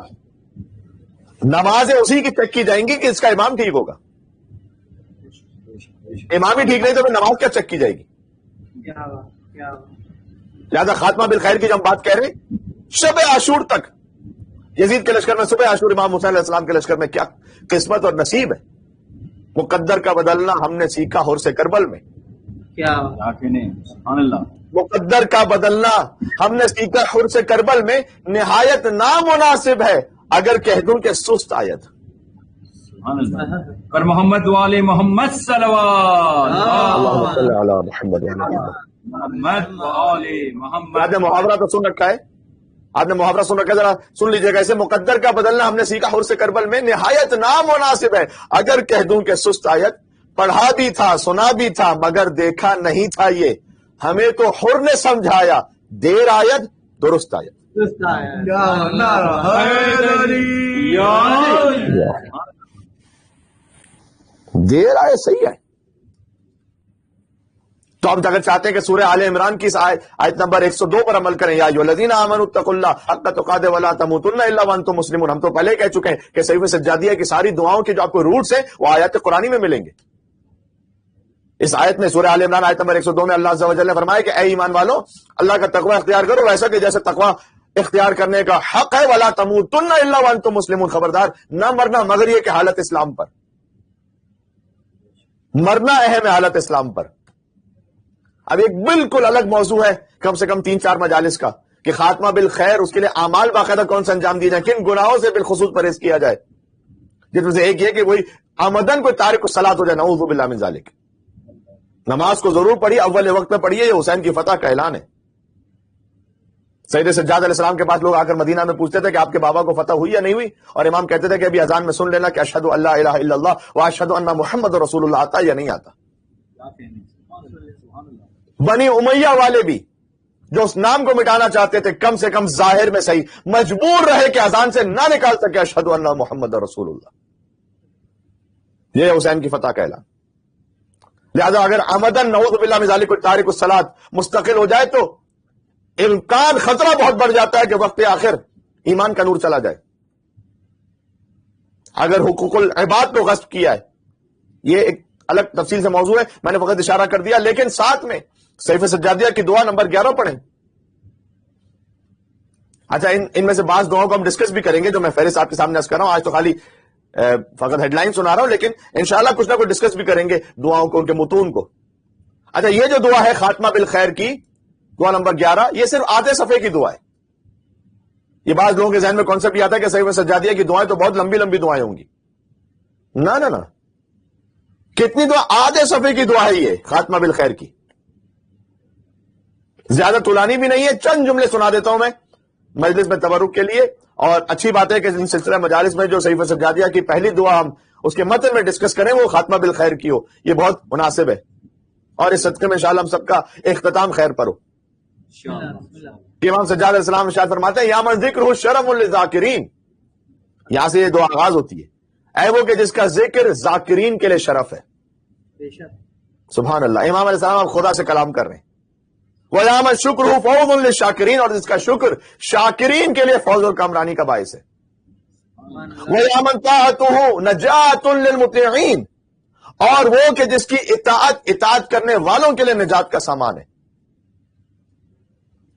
نمازیں اسی کی چیک کی جائیں گی کہ اس کا امام ٹھیک ہوگا. امام ہی ٹھیک نہیں تو پھر نماز کیا چیک کی جائے گی. لہذا خاتمہ بالخیر کی جب ہم بات کہہ رہے ہیں، شب عاشور تک یزید کے لشکر میں، صبح عاشور امام حسین علیہ السلام کے لشکر میں کیا قسمت اور نصیب ہے. مقدر کا بدلنا ہم نے سیکھا حور سے کربل میں. کیا کہنے. سبحان اللہ. مقدر کا بدلنا ہم نے سیکھا حور سے کربل میں. نہایت نامناسب ہے اگر کہہ دوں کہ سست آیت. سبحان اللہ. پر محمد والے محمد صلوات. اللہم صل علی محمد وعلی محمد. محمد والے محمد. آپ نے محاورہ تو سن رکھا ہے، آپ نے محاورہ سن رکھا ہے، ذرا سن لیجیے گا. اسے مقدر کا بدلنا ہم نے سیکھا حور سے کربل میں. نہایت نامناسب ہے اگر کہہ دوں کہ سست آیت. پڑھا بھی تھا سنا بھی تھا مگر دیکھا نہیں تھا یہ. ہمیں تو حر نے سمجھایا، دیر آیت درست آیت. دیر آئے صحیح ہے. تو ہم اگر چاہتے ہیں کہ سورہ آل عمران کی آیت نمبر 102 پر عمل کریں، یا ایھا الذین آمنوا اتقوا اللہ حق تقاته ولا تموتن الا وانتم مسلمون. ہم تو پہلے کہہ چکے ہیں کہ صحیفہ سجادیہ کی ساری دعاؤں کے جو آپ کو روٹس ہیں وہ آیات قرآنی میں ملیں گے. اس آیت میں سورہ آل عمران آیت نمبر 102 میں اللہ عز و جل نے فرمایا کہ اے ایمان والو، اللہ کا تقوی اختیار کرو ویسا کہ جیسے تقوی اختیار کرنے کا حق ہے. ولا تموتن الا وانتم مسلمون. خبردار نہ مرنا مگر یہ کہ حالت اسلام پر. مرنا اہم ہے حالت اسلام پر. اب ایک بالکل الگ موضوع ہے کم سے کم 3-4 مجالس کا کہ خاتمہ بالخیر، اس کے لیے اعمال باقاعدہ کون سے انجام دیے جائیں، کن گناہوں سے بالخصوص پرہیز کیا جائے. جس میں سے ایک یہ کہ وہی آمدن کوئی تارک الصلاۃ ہو جائے، نعوذ باللہ من ذالک. نماز کو ضرور پڑھیے، اول وقت میں پڑھیے، یہ حسین کی فتح کا اعلان ہے. سید سجاد علیہ السلام کے پاس لوگ آ کر مدینہ میں پوچھتے تھے کہ آپ کے بابا کو فتح ہوئی یا نہیں ہوئی، اور امام کہتے تھے کہ ابھی اذان میں سن لینا کہ اشہد ان لا الہ الا اللہ و اشہد ان محمد رسول اللہ. آتا یا نہیں آتا؟ بنی امیہ والے بھی جو اس نام کو مٹانا چاہتے تھے کم سے کم ظاہر میں صحیح مجبور رہے کہ اذان سے نہ نکال سکے اشہد ان محمد رسول اللہ. یہ حسین کی فتح کا اعلان. لہذا اگر عمدن نعوذ باللہ من ذالک تارک الصلاۃ مستقل ہو جائے تو امکان خطرہ بہت بڑھ جاتا ہے کہ وقت آخر ایمان کا نور چلا جائے. اگر حقوق العباد کو غصب کیا ہے، یہ ایک الگ تفصیل سے موضوع ہے، میں نے فقط اشارہ کر دیا، لیکن ساتھ میں صحیفہ سجادیہ کی دعا نمبر 11 پڑھیں. اچھا ان میں سے بعض دعاؤں کو ہم ڈسکس بھی کریں گے جو میں فہرست آپ کے سامنے عرض کر رہا ہوں. آج تو خالی فقط ہیڈ لائن سنا رہا ہوں، لیکن انشاءاللہ کچھ نہ کچھ ڈسکس بھی کریں گے دعاؤں کو، ان کے متون کو. اچھا یہ جو دعا ہے خاتمہ بالخیر کی دعا نمبر 11، یہ صرف آدھے صفحے کی دعا ہے. یہ بعض لوگوں کے ذہن میں کانسیپٹ یہ آتا ہے کہ صحیفہ سجادیہ کی دعائیں تو بہت لمبی لمبی دعائیں ہوں گی. نہ کتنی دعا؟ آدھے صفحے کی دعا ہے یہ خاتمہ بالخیر کی. زیادہ طولانی بھی نہیں ہے، چند جملے سنا دیتا ہوں میں مجلس میں تبرک کے لیے. اور اچھی بات ہے کہ ان سلسلہ مجالس میں جو صحیفہ سجادیہ کی پہلی دعا ہم اس کے متن میں ڈسکس کریں وہ خاتمہ بالخیر کی ہو، یہ بہت مناسب ہے. اور اس صدقے میں انشاءاللہ ہم سب کا اختتام خیر پر ہو. امام سجاد علیہ السلام ارشاد فرماتے ہیں یا من ذکر شرف للذاکرین، یہاں سے یہ دعا آغاز ہوتی ہے، اے وہ کہ جس کا ذکر ذاکرین کے لیے شرف ہے. سبحان اللہ. امام علیہ السلام آپ خدا سے کلام کر رہے ہیں. وَيَا مَن شُكْرُهُ فَوْضٌ لِلشَّاكِرِينَ، اور جس کا شکر شاکرین کے لیے فوز اور کامرانی کا باعث ہے. وَيَا مَن طَاعَتُهُ نَجَاةٌ لِلْمُطِيعِينَ، اور وہ کہ جس کی اطاعت کرنے والوں کے لیے نجات کا سامان ہے.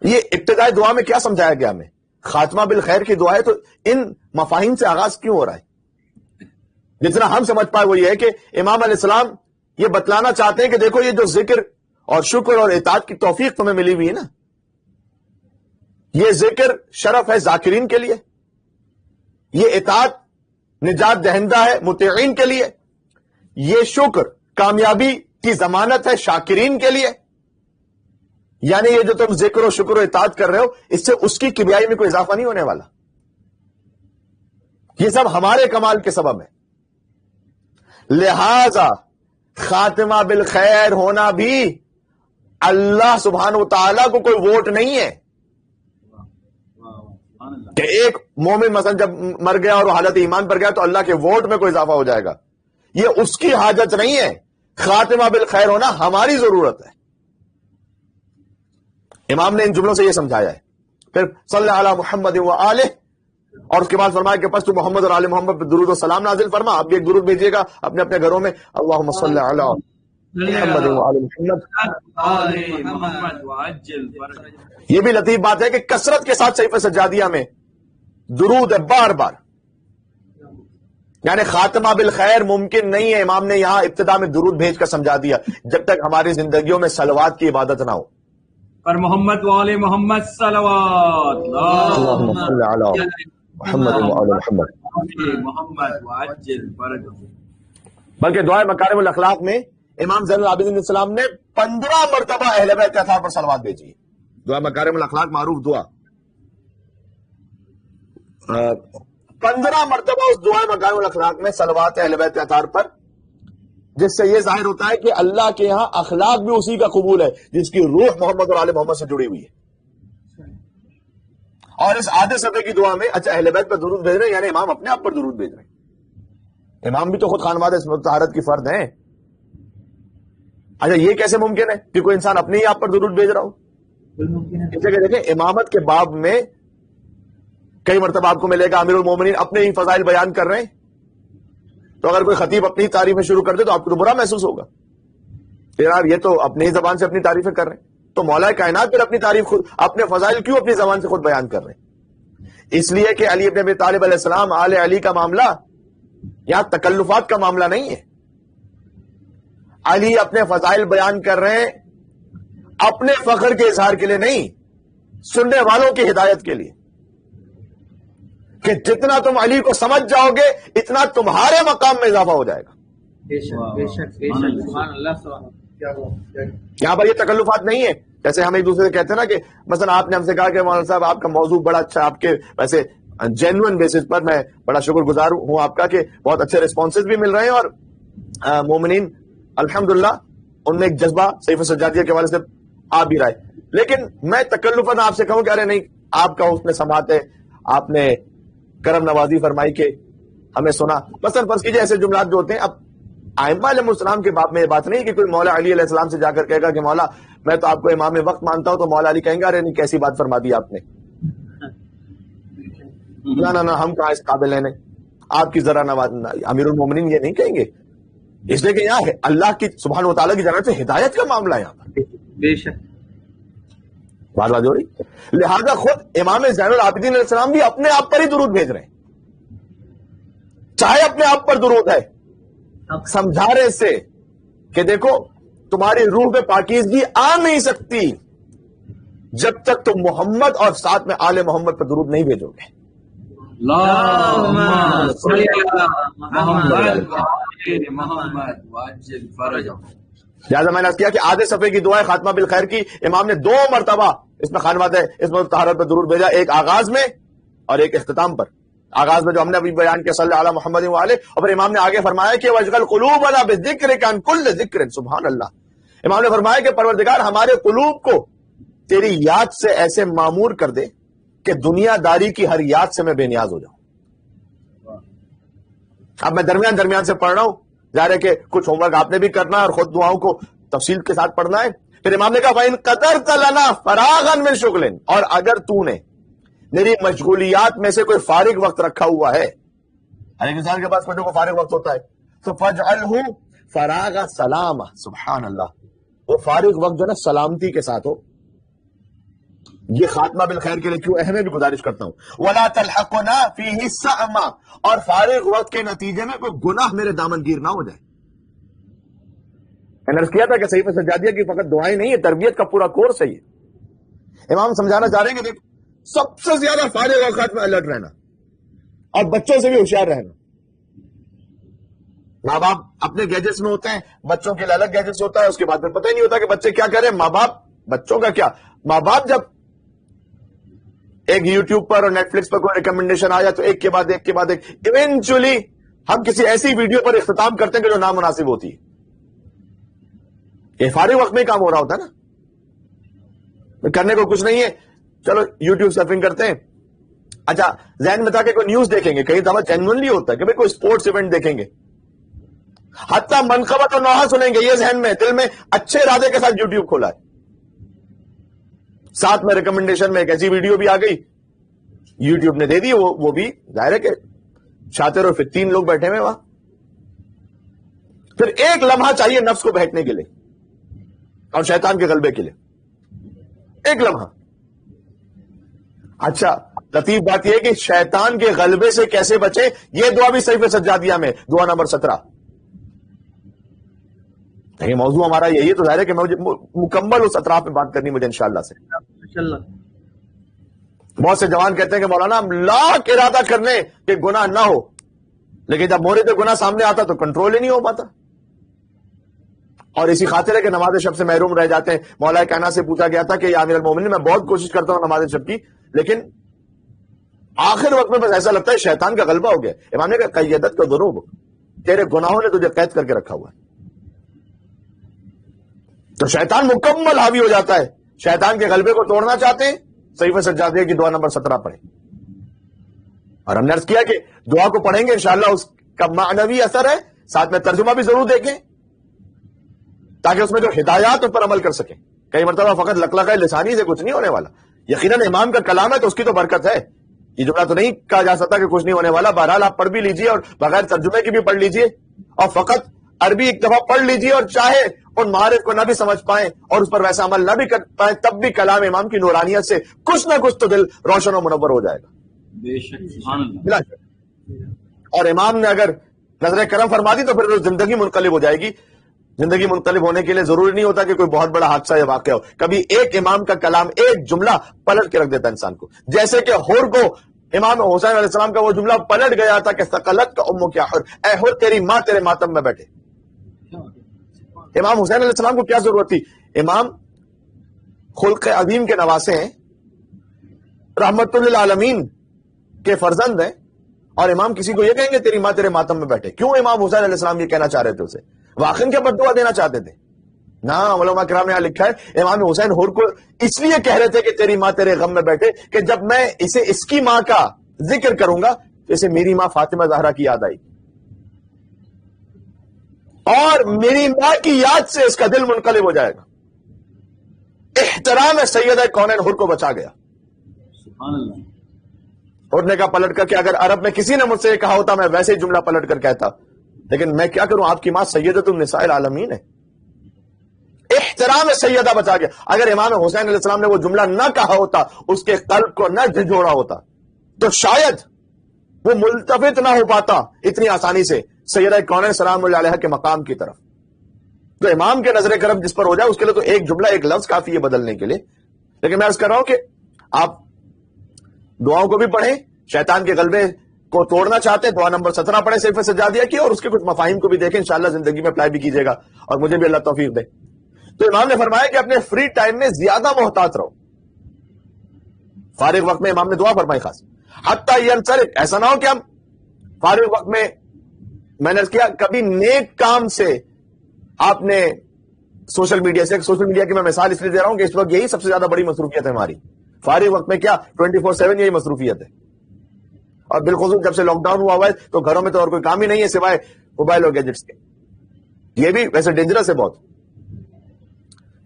یہ ابتدائی دعا میں کیا سمجھایا گیا ہمیں؟ خاتمہ بالخیر کی دعا ہے تو ان مفاہیم سے آغاز کیوں ہو رہا ہے؟ جتنا ہم سمجھ پائے وہ یہ ہے کہ امام علیہ السلام یہ بتلانا چاہتے ہیں کہ دیکھو یہ جو ذکر اور شکر اور اطاعت کی توفیق تمہیں ملی ہوئی ہے نا، یہ ذکر شرف ہے ذاکرین کے لیے، یہ اطاعت نجات دہندہ ہے مطیعین کے لیے، یہ شکر کامیابی کی ضمانت ہے شاکرین کے لیے. یعنی یہ جو تم ذکر و شکر و اطاعت کر رہے ہو اس سے اس کی کبریائی میں کوئی اضافہ نہیں ہونے والا، یہ سب ہمارے کمال کے سبب ہے. لہذا خاتمہ بالخیر ہونا بھی اللہ سبحانہ و تعالیٰ کو کوئی ووٹ نہیں ہے کہ ایک مومن مثلا جب مر گیا اور حالت ایمان پر گیا تو اللہ کے ووٹ میں کوئی اضافہ ہو جائے گا. یہ اس کی حاجت نہیں ہے، خاتمہ بالخیر ہونا ہماری ضرورت ہے. امام نے ان جملوں سے یہ سمجھایا ہے. پھر صلی اللہ علی محمد و آلہ، اور اس کے بعد فرمایا کہ پس تو محمد اور آل محمد پر درود و سلام نازل فرما. آپ بھی ایک درود بھیجیے گا اپنے اپنے گھروں میں، اللہم صلی علی محمد و آل محمد. یہ بھی لطیف بات ہے کہ کثرت کے ساتھ صحیفہ سجادیہ میں درود ہے بار بار. یعنی خاتمہ بالخیر ممکن نہیں ہے. امام نے یہاں ابتدا میں درود بھیج کر سمجھا دیا جب تک ہماری زندگیوں میں صلوات کی عبادت نہ ہو. پر محمد وآل محمد صلوات اللہم صلی علی محمد و آل محمد. محمد وعجل فرجہ. بلکہ دعائے مکارم الاخلاق میں امام زین العابدین علیہ السلام نے 15 مرتبہ اہل بیت کے اطہار پر صلوات بھیجی ہے. دعائے مکارم الاخلاق معروف دعا، 15 مرتبہ اس دعائے مکارم الاخلاق میں صلوات اہل بیت کے اطہار پر، جس سے یہ ظاہر ہوتا ہے کہ اللہ کے ہاں اخلاق بھی اسی کا قبول ہے جس کی روح محمد اور آل محمد سے جڑی ہوئی ہے. اور اس آدھے صفحے کی دعا میں اچھا اہل بیت پر درود بھیج رہے ہیں، یعنی امام اپنے آپ پر درود بھیج رہے ہیں. امام بھی تو خود خانواد عصمت طہارت کی فرد ہیں. اچھا یہ کیسے ممکن ہے کہ کوئی انسان اپنے ہی آپ پر درود بھیج رہا ہو؟ اس جگہ دیکھیں امامت کے باب میں کئی مرتبہ آپ کو ملے گا امیر المومنین اپنے ہی فضائل بیان کر رہے ہیں. تو اگر کوئی خطیب اپنی تعریفیں شروع کر دے تو آپ کو تو برا محسوس ہوگا کہ یار یہ تو اپنی ہی زبان سے اپنی تعریفیں کر رہے ہیں. تو مولا کائنات پھر اپنی تعریف خود، اپنے فضائل کیوں اپنی زبان سے خود بیان کر رہے ہیں؟ اس لیے کہ علی ابن ابی طالب علیہ السلام آل علی کا معاملہ یہاں تکلفات کا معاملہ نہیں ہے. علی اپنے فضائل بیان کر رہے ہیں اپنے فخر کے اظہار کے لیے نہیں، سننے والوں کی ہدایت کے لیے، کہ جتنا تم علی کو سمجھ جاؤ گے اتنا تمہارے مقام میں اضافہ ہو جائے گا. یہاں پر یہ تکلفات نہیں ہے. جیسے ہم ایک دوسرے سے کہتے ہیں نا کہ مثلا آپ نے ہم سے کہا کہ مولانا صاحب آپ کا موضوع بڑا اچھا، آپ کے ویسے جینوئن بیسس پر میں بڑا شکر گزار ہوں آپ کا کہ بہت اچھے ریسپانسز بھی مل رہے ہیں، اور مومنین الحمدللہ ان میں ایک جذبہ صحیفہ سجادیہ کے حوالے سے آ بھی رہا ہے. لیکن میں تکلفاً آپ سے کہوں کہ ارے نہیں، آپ کا حسن سماعت ہے، آپ نے کرم نوازی فرمائی کہ ہمیں سنا. مثلا فرض کیجیے ایسے جملات جو ہوتے ہیں، اب ائمہ علیہ السلام کے باب میں یہ بات نہیں کہ کوئی مولا علی علیہ السلام سے جا کر کہے گا کہ مولا میں تو آپ کو امام وقت مانتا ہوں، تو مولا علی کہیں گے ارے نہیں کیسی بات فرما دی آپ نے. نہ ہم کہاں اس قابل ہیں، آپ کی ذرا امیر المومنین یہ نہیں کہیں گے، اس لیے کہ یہاں ہے اللہ کی سبحانہ و تعالیٰ کی جانب سے ہدایت کا معاملہ ہے. یہاں پر بے شک بات ہو رہی. لہذا خود امام زین العابدین علیہ السلام بھی اپنے آپ پر ہی درود بھیج رہے ہیں، چاہے اپنے آپ پر درود ہے، سمجھا رہے اس سے کہ دیکھو تمہاری روح میں پاکیزگی آ نہیں سکتی جب تک تم محمد اور ساتھ میں آل محمد پر درود نہیں بھیجو گے. اللهم صل على محمد محمد وعجل فرجهم. لہٰذا میں نے کیا کہ آدھے صفحے کی دعائیں خاتمہ بالخیر کی امام نے 2 مرتبہ اس میں خانوات ہے اس میں طہارت پر درود بھیجا، ایک آغاز میں اور ایک اختتام پر. آغاز میں جو ہم نے ابھی بیان کیا صلی علی محمد وعلہ، اور پھر امام نے آگے فرمایا کہ وَاجْعَلْ قُلُوبَنَا بِالذِّكْرِ عَنْ كُلِّ ذِكْرٍ. سبحان اللہ. امام نے فرمایا کہ پروردگار ہمارے قلوب کو تیری یاد سے ایسے معمور کر دے کہ دنیا داری کی ہر یاد سے میں بے نیاز ہو جاؤں. اب میں درمیان سے پڑھ رہا ہوں، ظاہر ہے کہ کچھ ہوم ورک آپ نے بھی کرنا ہے اور خود دعاؤں کو تفصیل کے ساتھ پڑھنا ہے. پھر امام نے کہا فَإِن قَدَرْتَ لَنَا فَرَاغًا مِنْ شُغْلٍ، اور اگر تو نے میری مشغولیات میں سے کوئی فارغ وقت رکھا ہوا ہے، ہر ایک انسان کے پاس کوئی کو فارغ وقت ہوتا ہے، تو فَاجْعَلْهُ فَرَاغَ سَلَامَ. سبحان اللہ. وہ فارغ وقت جو ہے نا سلامتی کے ساتھ ہو. یہ خاتمہ بالخیر کے لیے کیوں اہم ہے بھی گزارش کرتا ہوں. وَلَا تَلْحَقُنَا فِيهِ سَأْمَ، اور فارغ وقت کے نتیجے میں کوئی گناہ میرے دامن گیر نہ ہو جائے. میں نے عرض کیا تھا کہ صحیفہ سجادیہ کی فقط دعائیں نہیں ہے، تربیت کا پورا کورس ہے یہ. امام سمجھانا چاہ رہے ہیں کہ دیکھ سب سے زیادہ فارغ اوقات میں الرٹ رہنا اور بچوں سے بھی ہوشیار رہنا. ماں باپ اپنے گیجٹس میں ہوتے ہیں، بچوں کے لیے الگ گیجٹس ہوتا ہے، اس کے بعد پھر پتہ ہی نہیں ہوتا کہ بچے کیا کریں. ماں باپ بچوں کا کیا، ماں باپ جب ایک یوٹیوب پر اور نیٹ فلکس پر کوئی ریکمنڈیشن آیا تو ایک کے بعد ایک ایونچولی ہم کسی ایسی ویڈیو پر اختتام کرتے ہیں کہ جو نامناسب ہوتی ہے. یہ فارغ وقت میں ہی کام ہو رہا ہوتا ہے نا، کرنے کو کچھ نہیں ہے، چلو یوٹیوب سرفنگ کرتے ہیں. اچھا ذہن میں تھا کہ کوئی نیوز دیکھیں گے، کہیں دعوت جینوئنلی ہوتا ہے کہ بھائی کوئی اسپورٹس ایونٹ دیکھیں گے، حتیٰ منقبت اور نوحہ سنیں گے، یہ ذہن میں دل میں اچھے ارادے کے ساتھ یوٹیوب کھولا ہے، ساتھ میں ریکمنڈیشن میں ایک ایسی ویڈیو بھی آ گئی یوٹیوب نے دے دی. وہ بھی ظاہر ہے کہ شاطر اور فتین لوگ بیٹھے ہوئے وہاں. پھر ایک لمحہ چاہیے نفس کو بہٹنے کے لیے اور شیطان کے غلبے کے لیے، ایک لمحہ. اچھا لطیف بات یہ ہے کہ شیطان کے غلبے سے کیسے بچے، یہ دعا بھی صحیفہ سجادیہ میں دعا نمبر 17. یہ موضوع ہمارا یہی ہے، تو ظاہر ہے کہ مجھے مکمل اس اطراف میں بات کرنی مجھے انشاءاللہ سے. بہت سے جوان کہتے ہیں کہ مولانا ہم لاکھ ارادہ کرنے کہ گناہ نہ ہو، لیکن جب مورد گناہ سامنے آتا تو کنٹرول ہی نہیں ہو پاتا، اور اسی خاطر ہے کہ نماز شب سے محروم رہ جاتے ہیں. مولا کائنات سے پوچھا گیا تھا کہ یا امیر المومنین میں بہت کوشش کرتا ہوں نماز شب کی، لیکن آخر وقت میں بس ایسا لگتا ہے شیطان کا غلبہ ہو گیا. امام نے کہا قیدت کا ذنوب، تیرے گناہوں نے تجھے قید کر کے رکھا ہوا ہے. تو شیطان مکمل حاوی ہو جاتا ہے. شیطان کے غلبے کو توڑنا چاہتے ہیں، صحیفہ سجادیہ کی دعا نمبر 17 پڑھیں. اور ہم نے عرض کیا کہ دعا کو پڑھیں گے انشاءاللہ اس کا معنوی اثر ہے، ساتھ میں ترجمہ بھی ضرور دیکھیں تاکہ اس میں جو ہدایات ان پر عمل کر سکیں. کئی مرتبہ فقط لقلقہ لسانی سے کچھ نہیں ہونے والا، یقیناً امام کا کلام ہے تو اس کی تو برکت ہے. یہ جملہ تو نہیں کہا جا سکتا کہ کچھ نہیں ہونے والا. بہرحال آپ پڑھ بھی لیجئے اور بغیر ترجمے کی بھی پڑھ لیجئے، اور فقط عربی ایک دفعہ پڑھ لیجئے، اور چاہے ان معارف کو نہ بھی سمجھ پائیں اور اس پر ویسا عمل نہ بھی کر پائیں، تب بھی کلام امام کی نورانیت سے کچھ نہ کچھ تو دل روشن و منور ہو جائے گا. بے شک سبحان اللہ. بلا شک. اور امام نے اگر نظر کرم فرما دی تو پھر زندگی منقلب ہو جائے گی. زندگی منقلب ہونے کے لیے ضروری نہیں ہوتا کہ کوئی بہت بڑا حادثہ یا واقعہ ہو. کبھی ایک امام کا کلام، ایک جملہ پلٹ کے رکھ دیتا ہے انسان کو. جیسے کہ حر کو امام حسین علیہ السلام کا وہ جملہ پلٹ گیا تھا کہ ثقلت کا امو کیا حر، اے حر تیری ماں تیرے ماتم میں بیٹھے. امام حسین علیہ السلام کو کیا ضرورت تھی؟ امام خلق عظیم کے نواسے ہیں، رحمت للعالمین کے فرزند ہیں، اور امام کسی کو یہ کہیں گے تیری ماں تیرے ماتم میں بیٹھے؟ کیوں امام حسین علیہ السلام یہ کہنا چاہ رہے تھے؟ اسے واقعی کیا بد دعا دینا چاہتے تھے؟ نہ علماء کرام نے یہاں لکھا ہے امام حسین ہور کو اس لیے کہہ رہے تھے کہ تیری ماں تیرے غم میں بیٹھے کہ جب میں اسے اس کی ماں کا ذکر کروں گا تو اسے میری ماں فاطمہ زہرا کی یاد آئی اور میری ماں کی یاد سے اس کا دل منقلب ہو جائے گا. احترام سیدہ کونین ہر کو بچا گیا. سبحان اللہ. اور نے کہا پلٹ کر کہ اگر عرب میں کسی نے مجھ سے یہ کہا ہوتا میں ویسے ہی جملہ پلٹ کر کہتا, لیکن میں کیا کروں, آپ کی ماں سیدۃ النساء العالمین ہے. احترام سیدہ بچا گیا. اگر امام حسین علیہ السلام نے وہ جملہ نہ کہا ہوتا, اس کے قلب کو نہ جھنجھوڑا ہوتا, تو شاید وہ ملتفت نہ ہو پاتا اتنی آسانی سے سیدہ کونین سلام اللہ علیہ کے مقام کی طرف. تو امام کے نظر کرم جس پر ہو جائے اس کے لیے تو ایک جملہ ایک لفظ کافی ہے بدلنے کے لیے. لیکن میں عرض کر رہا ہوں کہ آپ دعاؤں کو بھی پڑھیں, شیطان کے غلبے کو توڑنا چاہتے ہیں دعا نمبر 17 پڑھیں صرف سجادیہ کی, اور اس کے کچھ مفاہیم کو بھی دیکھیں, انشاءاللہ زندگی میں اپلائی بھی کیجیے گا اور مجھے بھی اللہ توفیق دے. تو امام نے فرمایا کہ اپنے فری ٹائم میں زیادہ محتاط رہو. فارغ وقت میں امام نے دعا فرمائی خاص, حتیٰ ینصرف, ایسا نہ ہو کہ ہم فارغ وقت میں نے کیا کبھی نیک کام سے آپ نے سوشل میڈیا کی میں مثال اس لیے دے رہا ہوں کہ اس وقت یہی سب سے زیادہ بڑی مصروفیت ہے ہماری. فارغ وقت میں کیا 24/7 یہی مصروفیت ہے, اور بالخصوص جب سے لاک ڈاؤن ہوا ہے تو گھروں میں تو اور کوئی کام ہی نہیں ہے سوائے موبائل اور گیجٹس کے. یہ بھی ویسے ڈینجرس ہے بہت,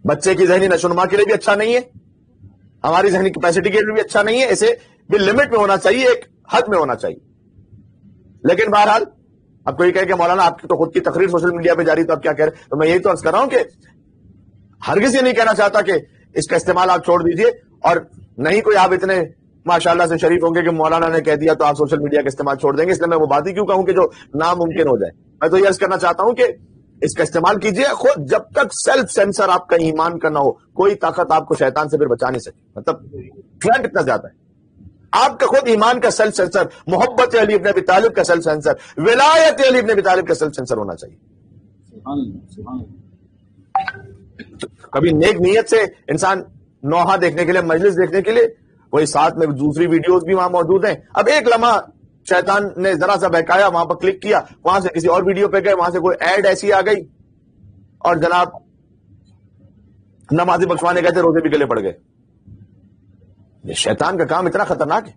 بچے کی ذہنی نشوونما کے لیے بھی اچھا نہیں ہے, ہماری ذہنی کیپیسٹی کے لیے بھی اچھا نہیں ہے. اسے بھی لمٹ میں ہونا چاہیے, ایک حد میں ہونا چاہیے. لیکن بہرحال اب کوئی کہے کہ مولانا آپ کی تو خود کی تقریر سوشل میڈیا پہ جاری, تو آپ کیا کہہ رہے, تو میں یہی تو عرض کر رہا ہوں کہ ہرگز یہ نہیں کہنا چاہتا کہ اس کا استعمال آپ چھوڑ دیجئے, اور نہیں کوئی آپ اتنے ماشاءاللہ سے شریف ہوں گے کہ مولانا نے کہہ دیا تو آپ سوشل میڈیا کا استعمال چھوڑ دیں گے. اس لیے میں وہ بات ہی کیوں کہوں کہ جو ناممکن ہو جائے. میں تو یہ عرض کرنا چاہتا ہوں کہ اس کا استعمال کیجئے خود, جب تک سیلف سینسر آپ کا ایمان کا نہ ہو کوئی طاقت آپ کو شیطان سے پھر بچا نہیں سکے. مطلب تھریٹ اتنا زیادہ ہے, آپ کا خود ایمان کا سیلف سینسر, محبت علی ابن ابی طالب کا سیلف سینسر, ولایت علی ابن ابی طالب کا سیلف سینسر ہونا چاہیے. کبھی نیک نیت سے انسان نوحہ دیکھنے کے لیے, مجلس دیکھنے کے لیے, وہی ساتھ میں دوسری ویڈیوز بھی وہاں موجود ہیں. اب ایک لمحہ شیطان نے ذرا سا بہکایا, وہاں پر کلک کیا, وہاں سے کسی اور ویڈیو پہ گئے, وہاں سے کوئی ایڈ ایسی آ گئی اور جناب نمازی بخشوانے گئے تھے, روزے بھی گلے پڑ گئے. یہ شیطان کا کام اتنا خطرناک ہے.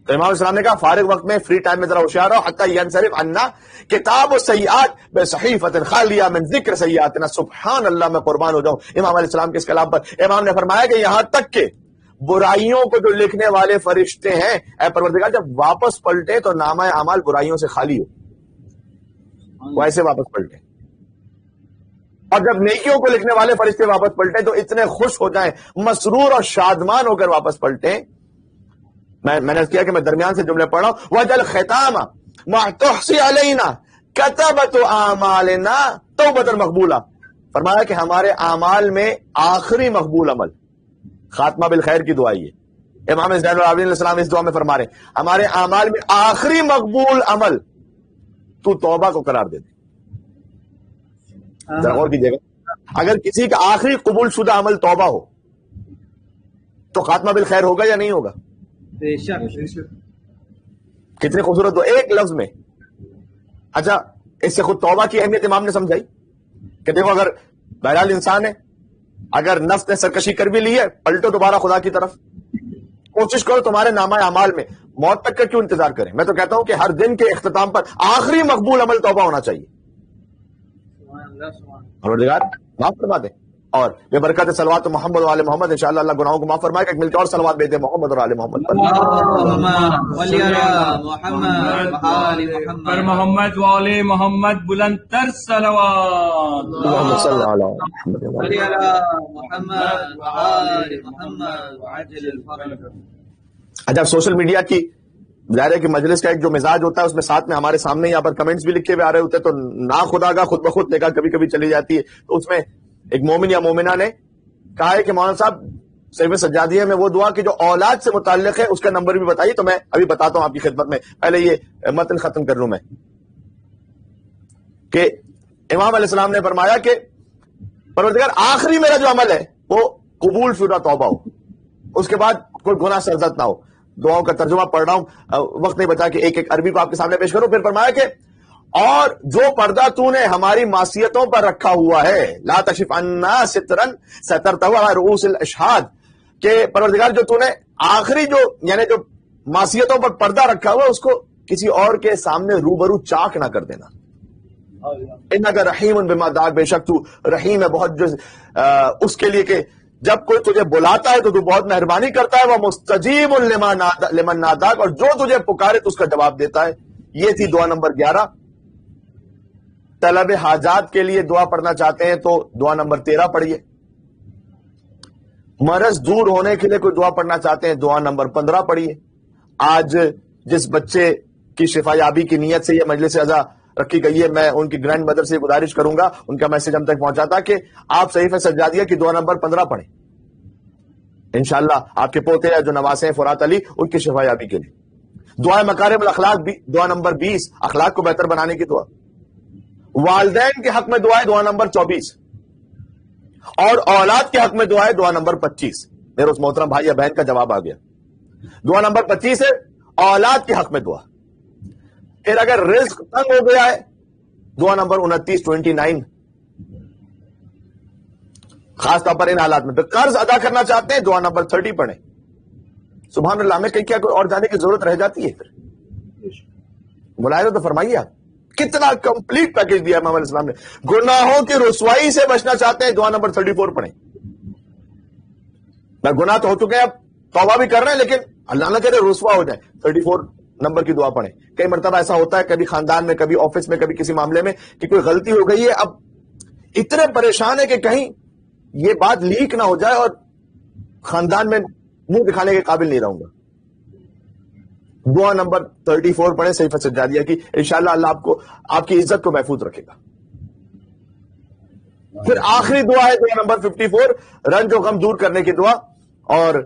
تو امام السلام نے کہا فارغ وقت میں فری ٹائم میں ذرا ہوشیار رہو, حتی ینصرف عنا کتاب السیئات بصحیفۃ خالیہ من ذکر سیئاتنا. سبحان اللہ, میں قربان ہو جاؤں امام علیہ السلام کے اس کلام پر. امام نے فرمایا کہ یہاں تک کہ برائیوں کو جو لکھنے والے فرشتے ہیں, اے پروردگار جب واپس پلٹے تو نامہ اعمال برائیوں سے خالی ہو, وہ ایسے واپس پلٹے, اور جب نیکیوں کو لکھنے والے فرشتے واپس پلٹے تو اتنے خوش ہو جائیں, مسرور اور شادمان ہو کر واپس پلٹیں. میں نے کیا کہ میں درمیان سے جملے پڑھ رہا ہوں, وجل ختام ما تحصی علینا کتبت اعمالنا توبۃ مقبولہ. فرمایا کہ ہمارے اعمال میں آخری مقبول عمل, خاتمہ بالخیر کی دعا یہ امام زین العابدین علیہ السلام اس دعا میں فرما رہے ہیں, ہمارے اعمال میں آخری مقبول عمل تو توبہ کو قرار دے دے. ذرا غور کیجیے گا, اگر کسی کا آخری قبول شدہ عمل توبہ ہو تو خاتمہ بالخیر ہوگا یا نہیں ہوگا؟ کتنی خوبصورت دو ایک لفظ میں. اچھا, اس سے خود توبہ کی اہمیت امام نے سمجھائی کہ دیکھو اگر بہرحال انسان ہے, اگر نفس نے سرکشی کر بھی لی ہے, پلٹو دوبارہ خدا کی طرف, کوشش کرو تمہارے نامہ اعمال میں, موت تک کا کیوں انتظار کریں. میں تو کہتا ہوں کہ ہر دن کے اختتام پر آخری مقبول عمل توبہ ہونا چاہیے. پروردگار معاف فرما دے, اور بے برکت صلوات محمد و آل محمد انشاءاللہ اللہ گناہوں کو معاف فرمائے گا. ایک مل کے اور صلوات بھیج دے محمد اور آل محمد پر. پر محمد و آل محمد بلند تر صلوات. اللہم صلی علی محمد و آل. اچھا, سوشل میڈیا کی ظاہر ہے کہ مجلس کا ایک جو مزاج ہوتا ہے اس میں ساتھ میں ہمارے سامنے یہاں پر کمنٹس بھی لکھے ہوئے آ رہے ہوتے ہیں, تو نا خدا کا خود بخود نگاہ کبھی کبھی چلی جاتی ہے. تو اس میں ایک مومن یا مومنہ نے کہا ہے کہ مولانا صاحب صرف سجادیہ میں وہ دعا کہ جو اولاد سے متعلق ہے اس کا نمبر بھی بتائیے. تو میں ابھی بتاتا ہوں آپ کی خدمت میں, پہلے یہ متن ختم کر لوں میں کہ امام علیہ السلام نے فرمایا کہ پروردگار آخری میرا جو عمل ہے وہ قبول شدہ توبہ ہو, اس کے بعد کوئی گناہ سرزد نہ ہو. دعاؤں کا ترجمہ پڑھ رہا ہوں, وقت نہیں بچا کہ ایک ایک عربی کو آپ کے سامنے پیش کروں. پھر فرمایا کہ اور جو پردہ تو نے ہماری معصیتوں پر رکھا ہوا ہے، لا تکشف عنا سترن سترتہ علی رؤوس الاشہاد، کہ پروردگار جو تو نے آخری جو یعنی جو معصیتوں پر پردہ رکھا ہوا اس کو کسی اور کے سامنے روبرو چاک نہ کر دینا. انک رحیم بما دعاک، بے شک تو رحیم ہے بہت جو اس کے لیے کہ جب کوئی تجھے بلاتا ہے تو تو بہت مہربانی کرتا ہے. وہ مستجیب لمن ناداک، اور جو تجھے پکارے تو اس کا جواب دیتا ہے. یہ تھی دعا نمبر 11. طلب حاجات کے لیے دعا پڑھنا چاہتے ہیں تو دعا نمبر 13 پڑھیے. مرض دور ہونے کے لیے کوئی دعا پڑھنا چاہتے ہیں دعا نمبر 15 پڑھیے. آج جس بچے کی شفا یابی کی نیت سے یہ مجلس اعزا رکھی گئی ہے، میں ان کی گرینڈ مدر سے گزارش کروں گا، ان کا میسج ہم تک پہنچا تھا کہ آپ صحیفہ سجادیہ کی دعا نمبر 15 پڑھیں. انشاءاللہ آپ کے پوتے جو نواسے ہیں فرات علی، ان کی شفا یابی کے لیے. دعا مکارم الاخلاق دعا نمبر 20، اخلاق کو بہتر بنانے کی دعا. والدین کے حق میں دعا ہے دعا نمبر 24، اور اولاد کے حق میں دعا ہے دعا نمبر 25. میرے اس محترم بھائی یا بہن کا جواب آ گیا. دعا نمبر 25 ہے اولاد کے حق میں دعا. پھر اگر رزق تنگ ہو گیا ہے دعا نمبر 29 خاص طور پر ان حالات میں. پھر قرض ادا کرنا چاہتے ہیں دعا نمبر 30 پڑھیں. سبحان اللہ، میں کہیں کیا کوئی اور جانے کی ضرورت رہ جاتی ہے؟ پھر بلائے تو فرمائیے آپ، کتنا کمپلیٹ پیکج دیا امام علیہ السلام نے. گناہوں کی رسوائی سے بچنا چاہتے ہیں دعا نمبر 34 پڑھیں. میں گناہ تو ہو چکے ہیں، اب توبہ بھی کر رہے ہیں، لیکن اللہ نہ کرے رسوا ہو جائے، 34 نمبر کی دعا پڑھیں. کئی مرتبہ ایسا ہوتا ہے، کبھی خاندان میں، کبھی آفس میں، کبھی کسی معاملے میں کہ کوئی غلطی ہو گئی ہے، اب اتنے پریشان ہے کہ کہیں یہ بات لیک نہ ہو جائے اور خاندان میں منہ دکھانے کے قابل نہیں رہوں گا. دعا نمبر 34 پڑھیں صحیفہ سجادیہ کی. انشاءاللہ اللہ آپ کو آپ کی عزت کو محفوظ رکھے گا. پھر آخری دعا ہے دعا نمبر 54، رنج و غم دور کرنے کی دعا. اور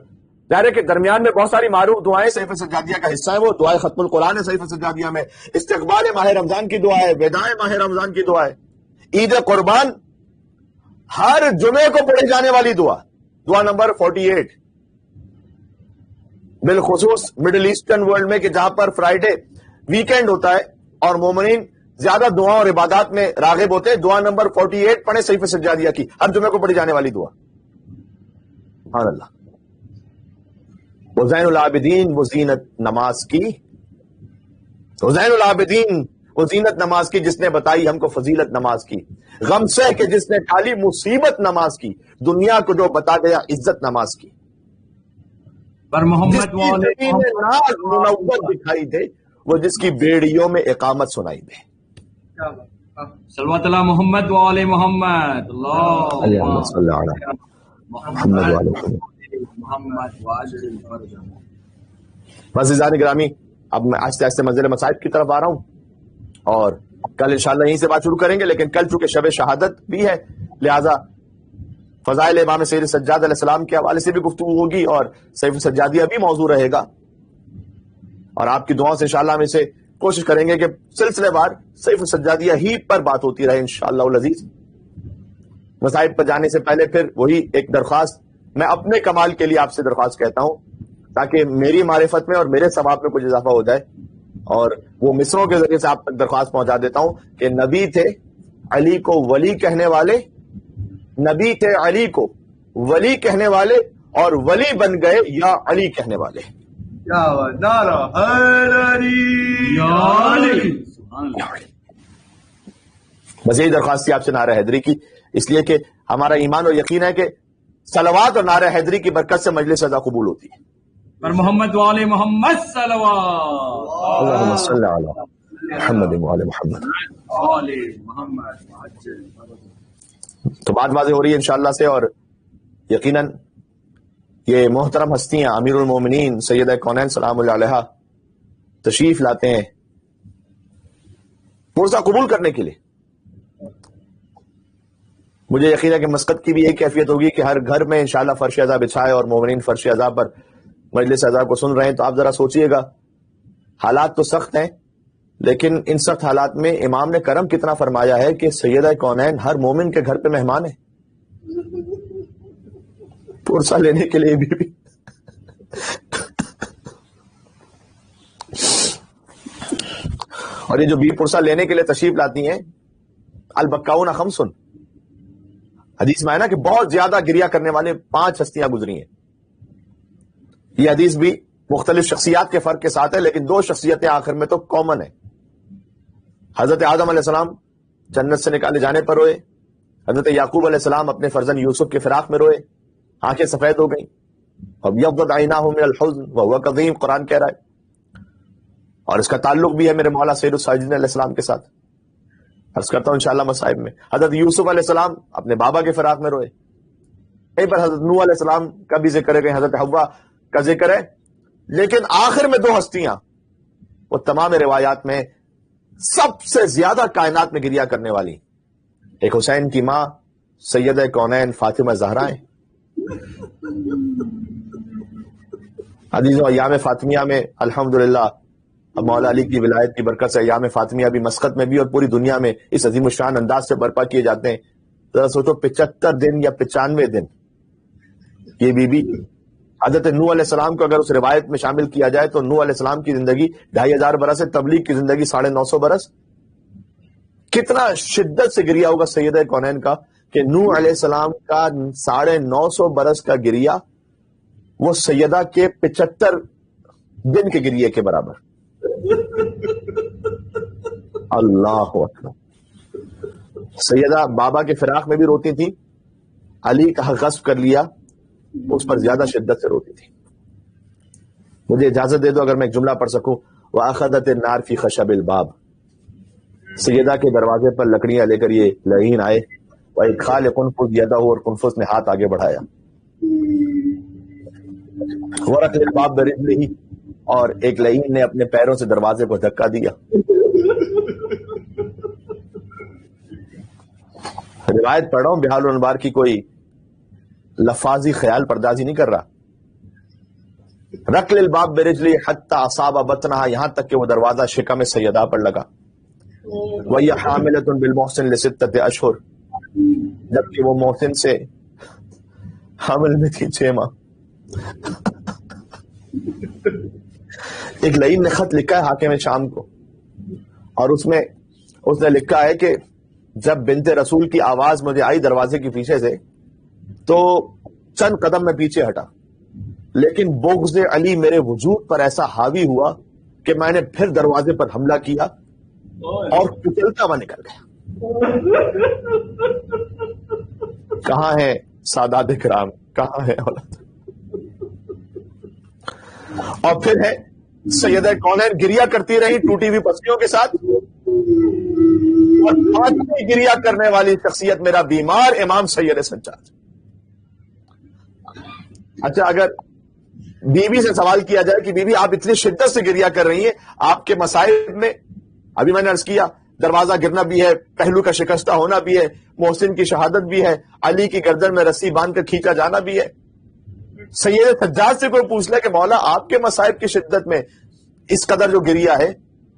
ظاہر ہے کہ درمیان میں بہت ساری معروف دعائیں صحیفہ سجادیہ کا حصہ ہے. وہ دعائیں ختم القرآن ہے صحیفہ سجادیہ میں، استقبال ماہ رمضان کی دعا ہے، وداع ماہ رمضان کی دعا ہے، عید قربان ہر جمعے کو پڑھی جانے والی دعا دعا نمبر 48. بالخصوص مڈل ایسٹرن ورلڈ میں کہ جہاں پر فرائیڈے ویکینڈ ہوتا ہے اور مومنین زیادہ دعا اور عبادات میں راغب ہوتے ہیں، دعا نمبر 48 پڑھیں صحیفہ سجادیہ کی، ہر جمعے کو پڑھی جانے والی دعا. سبحان اللہ. حسین العابدین وہ زینت نماز کی، حسین العابدین وہ زینت نماز کی جس نے بتائی ہم کو فضیلت نماز کی. غم سے کہ جس نے ٹالی مصیبت نماز کی، دنیا کو جو بتا گیا عزت نماز کی. پر محمد منور دکھائی دے وہ جس کی بیڑیوں میں اقامت سنائی دے. صلوات اللہ محمد وعلی محمد. اللہم صلی علی محمد وعلی محمد. عزیزان گرامی، اب میں آہستہ آہستہ منزل مصائب کی طرف آ رہا ہوں اور کل انشاءاللہ یہیں سے بات شروع کریں گے. لیکن کل چونکہ شب شہادت بھی ہے، لہذا فضائل امام سید سجاد علیہ السلام کے حوالے سے بھی گفتگو ہوگی اور صحیفہ سجادیہ بھی موضوع رہے گا. اور آپ کی دعاؤں سے انشاءاللہ ہم اسے کوشش کریں گے کہ سلسلے وار صحیفہ سجادیہ ہی پر بات ہوتی رہے انشاءاللہ العزیز. مصائب پر جانے سے پہلے پھر وہی ایک درخواست میں اپنے کمال کے لیے آپ سے درخواست کہتا ہوں تاکہ میری معرفت میں اور میرے ثواب میں کچھ اضافہ ہو جائے، اور وہ مصروں کے ذریعے سے آپ تک درخواست پہنچا دیتا ہوں کہ نبی تھے علی کو ولی کہنے والے، نبی تھے علی کو ولی کہنے والے، اور ولی بن گئے یا علی کہنے والے. بس یہی درخواست تھی آپ سے نعرہ حیدری کی، اس لیے کہ ہمارا ایمان اور یقین ہے کہ صلوات اور نعرہ حیدری کی برکت سے مجلس اعزا قبول ہوتی ہے. پر محمد وعلی محمد صلوات. اللہم صلی علی محمد وعلی محمد. تو بات واضح ہو رہی ہے انشاءاللہ سے، اور یقیناً یہ محترم ہستیاں امیر المومنین سیدہ کونین سلام اللہ علیہا تشریف لاتے ہیں پرزہ قبول کرنے کے لیے. مجھے یقین ہے کہ مسقط کی بھی یہی کیفیت ہوگی کہ ہر گھر میں انشاءاللہ فرش عزا بچھائے اور مومنین فرش عزا پر مجلس عزا کو سن رہے ہیں. تو آپ ذرا سوچئے گا، حالات تو سخت ہیں، لیکن ان سخت حالات میں امام نے کرم کتنا فرمایا ہے کہ سیدہ کونین ہر مومن کے گھر پہ مہمان ہے پرسہ لینے کے لیے بھی. اور یہ جو بی پرسا لینے کے لیے تشریف لاتی ہیں، البکاؤن خمسن، حدیث میں ہے نا کہ بہت زیادہ گریا کرنے والے 5 ہستیاں گزری ہیں. یہ حدیث بھی مختلف شخصیات کے فرق کے ساتھ ہے، لیکن 2 شخصیتیں آخر میں تو کامن ہیں. حضرت آدم علیہ السلام جنت سے نکالے جانے پر روئے، حضرت یعقوب علیہ السلام اپنے فرزند یوسف کے فراق میں روئے، آنکھیں سفید ہو گئیں. ابیضت عیناہ من الحزن وهو کظیم، قرآن کہہ رہا ہے. اور اس کا تعلق بھی ہے میرے مولا سید الساجدین علیہ السلام کے ساتھ. عرض کرتا ہوں انشاءاللہ مصائب میں. حضرت یوسف علیہ السلام اپنے بابا کے فراق میں روئے. کئی بار حضرت نوح علیہ السلام کا بھی ذکر ہے، کہ حضرت حوا کا ذکر ہے. لیکن آخر میں 2 ہستیاں وہ تمام روایات میں سب سے زیادہ کائنات میں گریا کرنے والی، ایک حسین کی ماں سیدہ کونین فاطمہ زہرا ہیں. حدیث و ایام فاطمیہ میں الحمدللہ مولا علی کی ولایت کی برکت سے ایام فاطمیہ بھی مسقط میں بھی اور پوری دنیا میں اس عظیم الشان انداز سے برپا کیے جاتے ہیں. ذرا سوچو 75 دن یا 95 دن یہ بی بی حضرت نوح علیہ السلام کو اگر اس روایت میں شامل کیا جائے تو نوح علیہ السلام کی زندگی 2500 برس ہے، تبلیغ کی زندگی 950 برس. کتنا شدت سے گریا ہوگا سیدہ کونین کا کہ نوح علیہ السلام کا 950 برس کا گریا وہ سیدہ کے 75 دن کے گریے کے برابر. اللہ اکبر. سیدہ بابا کے فراق میں بھی روتی تھی، علی کا حق غصب کر لیا اس پر زیادہ شدت سے روتی تھی. مجھے اجازت دے دو اگر میں ایک جملہ پڑھ سکوں. وَأَخَذَتِ النَّارُ فِي خَشَبِ الْبَابِ، سیدہ کے دروازے پر لکڑیاں لے کر یہ لعین آئے. وَإِدْخَالِ قُنْفُذ يَدَهُ، اور قنفذ نے ہاتھ آگے بڑھایا. وَرَقْلِ الْبَابِ بِرِجْلِهِ، اور ایک لعین نے اپنے پیروں سے دروازے کو دھکا دیا. روایت پڑھ رہا ہوں، بحال الانوار کی کوئی لفاظی خیال پردازی نہیں کر رہا. رقل الباب برجلی حتی اصاب بطنها، یہاں تک کہ وہ دروازہ شکم سیدہ پر لگا. وَهِيَ حَامِلَةٌ بِالْمُحْسِنِ لِسِتَّةِ أَشْهُرٍ، جبکہ وہ محسن سے حامل میں تھی 6 ماہ. ایک لعین نے خط لکھا ہے حاکم شام کو، اور اس میں اس نے لکھا ہے کہ جب بنت رسول کی آواز مجھے آئی دروازے کے پیچھے سے تو چند قدم میں پیچھے ہٹا، لیکن بغض علی میرے وجود پر ایسا حاوی ہوا کہ میں نے پھر دروازے پر حملہ کیا اور کچلتا ہوا نکل گیا. کہاں ہے سادات کرام، کہاں ہے اولاد. اور پھر ہے سیدہ کونین گریا کرتی رہی ٹوٹی ہوئی پسلیوں کے ساتھ. اور پانچویں گریا کرنے والی شخصیت میرا بیمار امام سید سجاد. اچھا، اگر بی بی سے سوال کیا جائے کہ بی بی آپ اتنی شدت سے گریا کر رہی ہیں، آپ کے مصائب میں ابھی میں نے عرض کیا دروازہ گرنا بھی ہے، پہلو کا شکستہ ہونا بھی ہے، محسن کی شہادت بھی ہے، علی کی گردن میں رسی باندھ کر کھینچا جانا بھی ہے. سید سجاد سے کوئی پوچھ لے کہ مولا آپ کے مصائب کی شدت میں اس قدر جو گریا ہے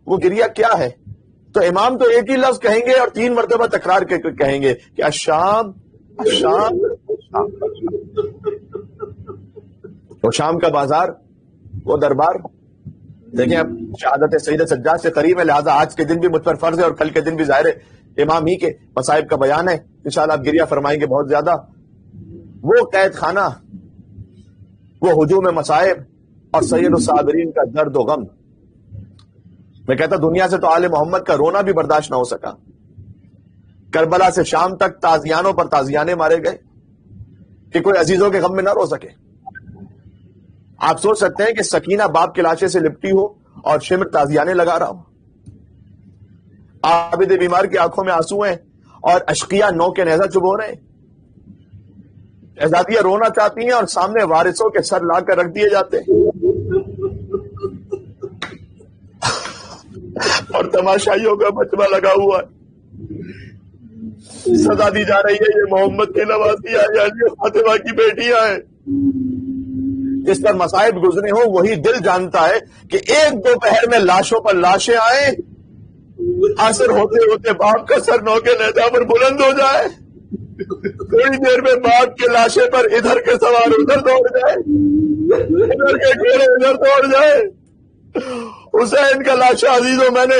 وہ گریا کیا ہے، تو امام تو ایک ہی لفظ کہیں گے اور 3 مرتبہ تکرار کے کہیں گے کہ الشام الشام الشام. وہ شام کا بازار، وہ دربار. دیکھیں اب شہادت سید سجاد سے قریب ہے، لہذا آج کے دن بھی مجھ پر فرض ہے اور کل کے دن بھی ظاہر ہے امام ہی کے مصائب کا بیان ہے. انشاءاللہ آپ گریا فرمائیں گے بہت زیادہ. وہ قید خانہ، وہ ہجوم مصائب اور سید الصابرین کا درد و غم. میں کہتا دنیا سے تو آل محمد کا رونا بھی برداشت نہ ہو سکا. کربلا سے شام تک تازیانوں پر تازیانے مارے گئے کہ کوئی عزیزوں کے غم میں نہ رو سکے. آپ سوچ سکتے ہیں کہ سکینہ باپ کے لاشے سے لپٹی ہو اور شمر تازیانے لگا رہا ہو. عابد بیمار کی آنکھوں میں آنسو ہیں اور اشقیہ نو کے نیزہ چبو رہے ہیں. اعزازیہ رونا چاہتی ہیں اور سامنے وارثوں کے سر لا کر رکھ دیے جاتے ہیں اور تماشائیوں کا مجمع لگا ہوا ہے. سزا دی جا رہی ہے یہ محمد کی نوازیاں یعنی فاطمہ کی بیٹیاں ہیں. جس پر مصائب گزرے ہوں وہی دل جانتا ہے کہ ایک دوپہر میں لاشوں پر لاشیں آئیں، عصر ہوتے ہوتے باپ کا سر نو کے نیزہ پر بلند ہو جائے، تھوڑی دیر میں باپ کے لاشے پر ادھر کے سوار ادھر دوڑ جائے، ادھر کے گھیرے ادھر دوڑ جائے. حسین کا لاشا عزیزوں میں نے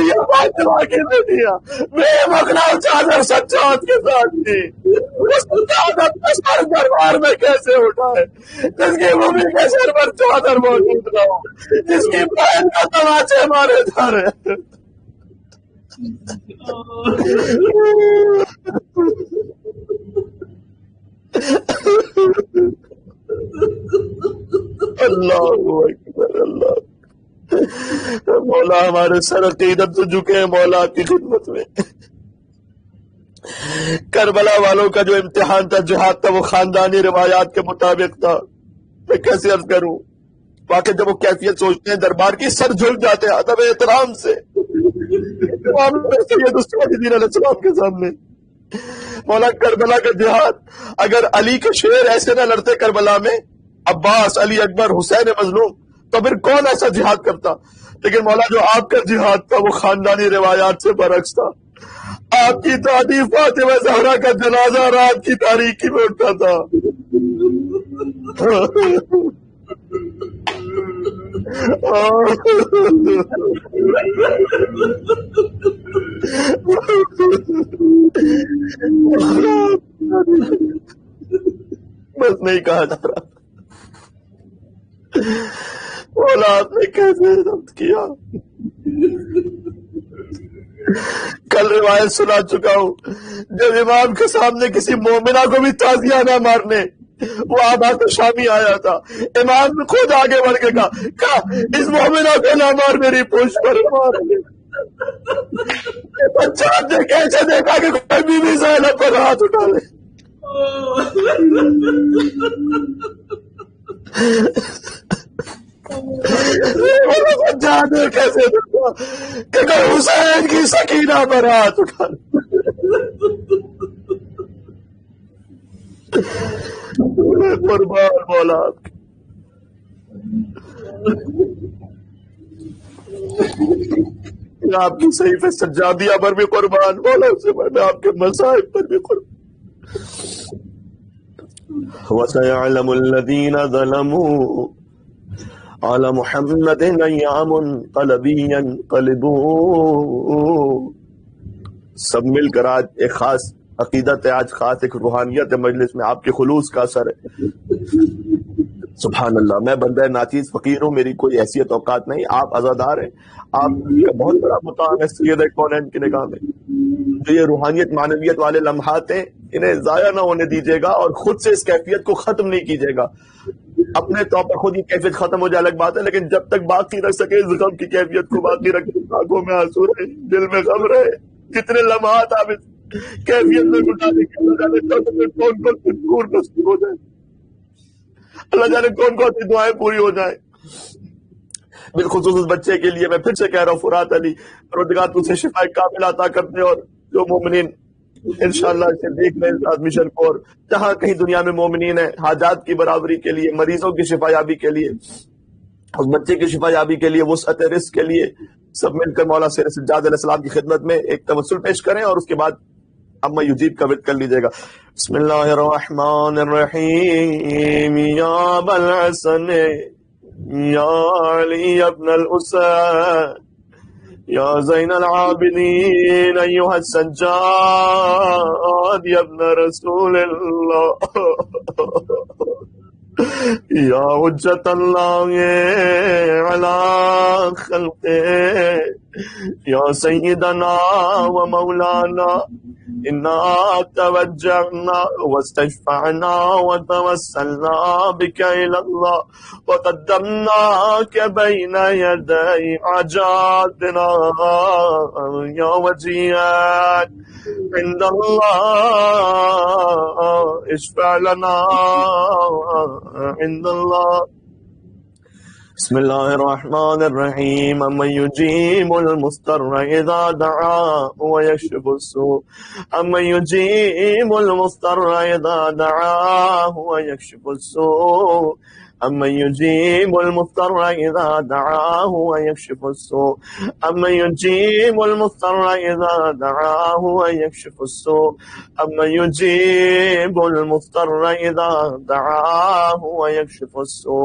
یہ فاطمہ کی دنیا بے مقناع چادر سجاد کے ساتھ تھی، اس عادت کا سر دربار میں کیسے اٹھائے جس کی ممی کے سر پر چادر موجود نہ ہو، جس کی بہن کا تماچے مارے جا رہے ہیں۔ اللہ اکبر، اللہ مولا ہمارے سر عقیدت سے جھکے ہیں مولا کی خدمت میں۔ کربلا والوں کا جو امتحان تھا، جہاد تھا، وہ خاندانی روایات کے مطابق تھا۔ میں کیسے عرض کروں، واقعی جب وہ کیفیت سوچتے ہیں دربار کی، سر جھک جاتے ہیں ادب احترام سے سید الصالحین علیہ السلام کے سامنے۔ مولا کربلا کا جہاد، اگر علی کے شیر ایسے نہ لڑتے کربلا میں، عباس، علی اکبر، حسین مظلوم، تو پھر کون ایسا جہاد کرتا؟ لیکن مولا جو آپ کا جہاد تھا وہ خاندانی روایات سے برعکس تھا۔ آپ کی دادی فاطمہ زہرا کا جنازہ رات کی تاریکی میں اٹھتا تھا۔ بس نہیں کہا جا رہا مولا آپ نے کیسے ضبط کیا۔ کل روایت سنا چکا ہوں، جب امام کے سامنے کسی مومنہ کو بھی تازیہ نہ مارنے، وہ آباد شامی آیا تھا، امام نے خود آگے بڑھ کے کہا اس مومنہ کو نہ مار، میری پوچھ پر مار۔ بچہ نے کیسے دیکھا کہ کوئی بھی زینب پر ہاتھ اٹھا لے۔ جانے کیسے دیکھا کہ کوئی حسین کی سکینہ پر ہاتھ اٹھا لے۔ قربان مولا آپ کی صحیفہ سجادیہ پر بھی قربان مولا، سے میں آپ کے مصائب پر بھی قربان۔ وَسَيَعْلَمُ الَّذِينَ ظَلَمُوا عَلَى مُحَمَّدٍ أَيَّامُ انقلبی ينقلبون۔ سب مل کر آج ایک خاص عقیدت ہے، آج خاص ایک روحانیت ہے مجلس میں، آپ کے خلوص کا اثر ہے۔ سبحان اللہ، میں بندہ ناچیز فقیر ہوں، میری کوئی حیثیت اوقات نہیں، آپ عزادار ہیں، آپ کا بہت بڑا مقام ہے سید کونین کی نگاہ میں۔ جو یہ روحانیت معنویت والے لمحات ہیں، انہیں ضائع نہ ہونے دیجیے گا اور خود سے اس کیفیت کو ختم نہیں کیجیے گا۔ اپنے طور پر خود یہ کیفیت ختم ہو جائے الگ بات ہے، لیکن جب تک باقی رکھ سکے اس غم کی کیفیت کو باقی رکھے، آنکھوں میں آنسو رہے، دل میں غم رہے، جتنے لمحات آپ اس کیفیت میں گزارے کہ اللہ جانے کون کون سی دور نصیب ہو جائے، اللہ جانے کون کون سی دعائیں پوری ہو جائیں۔ بالخصوص اس بچے کے لیے میں پھر سے کہہ رہا ہوں، فرات علی پروردگار تجھے شفا کامل عطا کرتے، اور جو مومنین انشاءاللہ اسے دیکھ لیں اس مشن کو، اور جہاں کہیں دنیا میں مومنین ہیں، حاجات کی برابری کے لیے، مریضوں کی شفا یابی کے لیے، اس بچے کی شفا یابی کے لیے، وسعت رزق کے لیے، سب مل کر مولا سید سجاد علیہ السلام کی خدمت میں ایک توسل پیش کریں، اور اس کے بعد اما یجیب کا ورد کر لیجیے گا۔ بسم اللہ الرحمن الرحیم۔ یا ابوالحسن یا علی ابن الحسین یا زین العابدین ایھا السجاد یا ابن رسول اللہ یا حجت اللہ علی خلقہ یا سیدنا و مولانا انا توجہنا واستشفعنا وتوسلنا بک الی اللہ وقدمناک بین یدی حاجاتنا یا وجیہا عند اللہ اشفع لنا عند اللہ۔ بسم اللہ الرحمن الرحیم۔ امن یجیب المضطر اذا دعاہ ویکشف السوء، امن یجیب المضطر اذا دعاہ ویکشف السوء، امن یجیب المضطر اذا دعاہ ویکشف السوء، امن یجیب المضطر اذا دعاہ ویکشف السوء، امن یجیب المضطر اذا دعاہ ویکشف السوء۔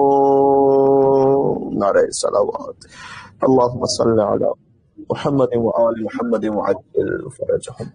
نعرہ صلوات، اللہم صلی علی محمد وآل محمد وعجل فرجهم.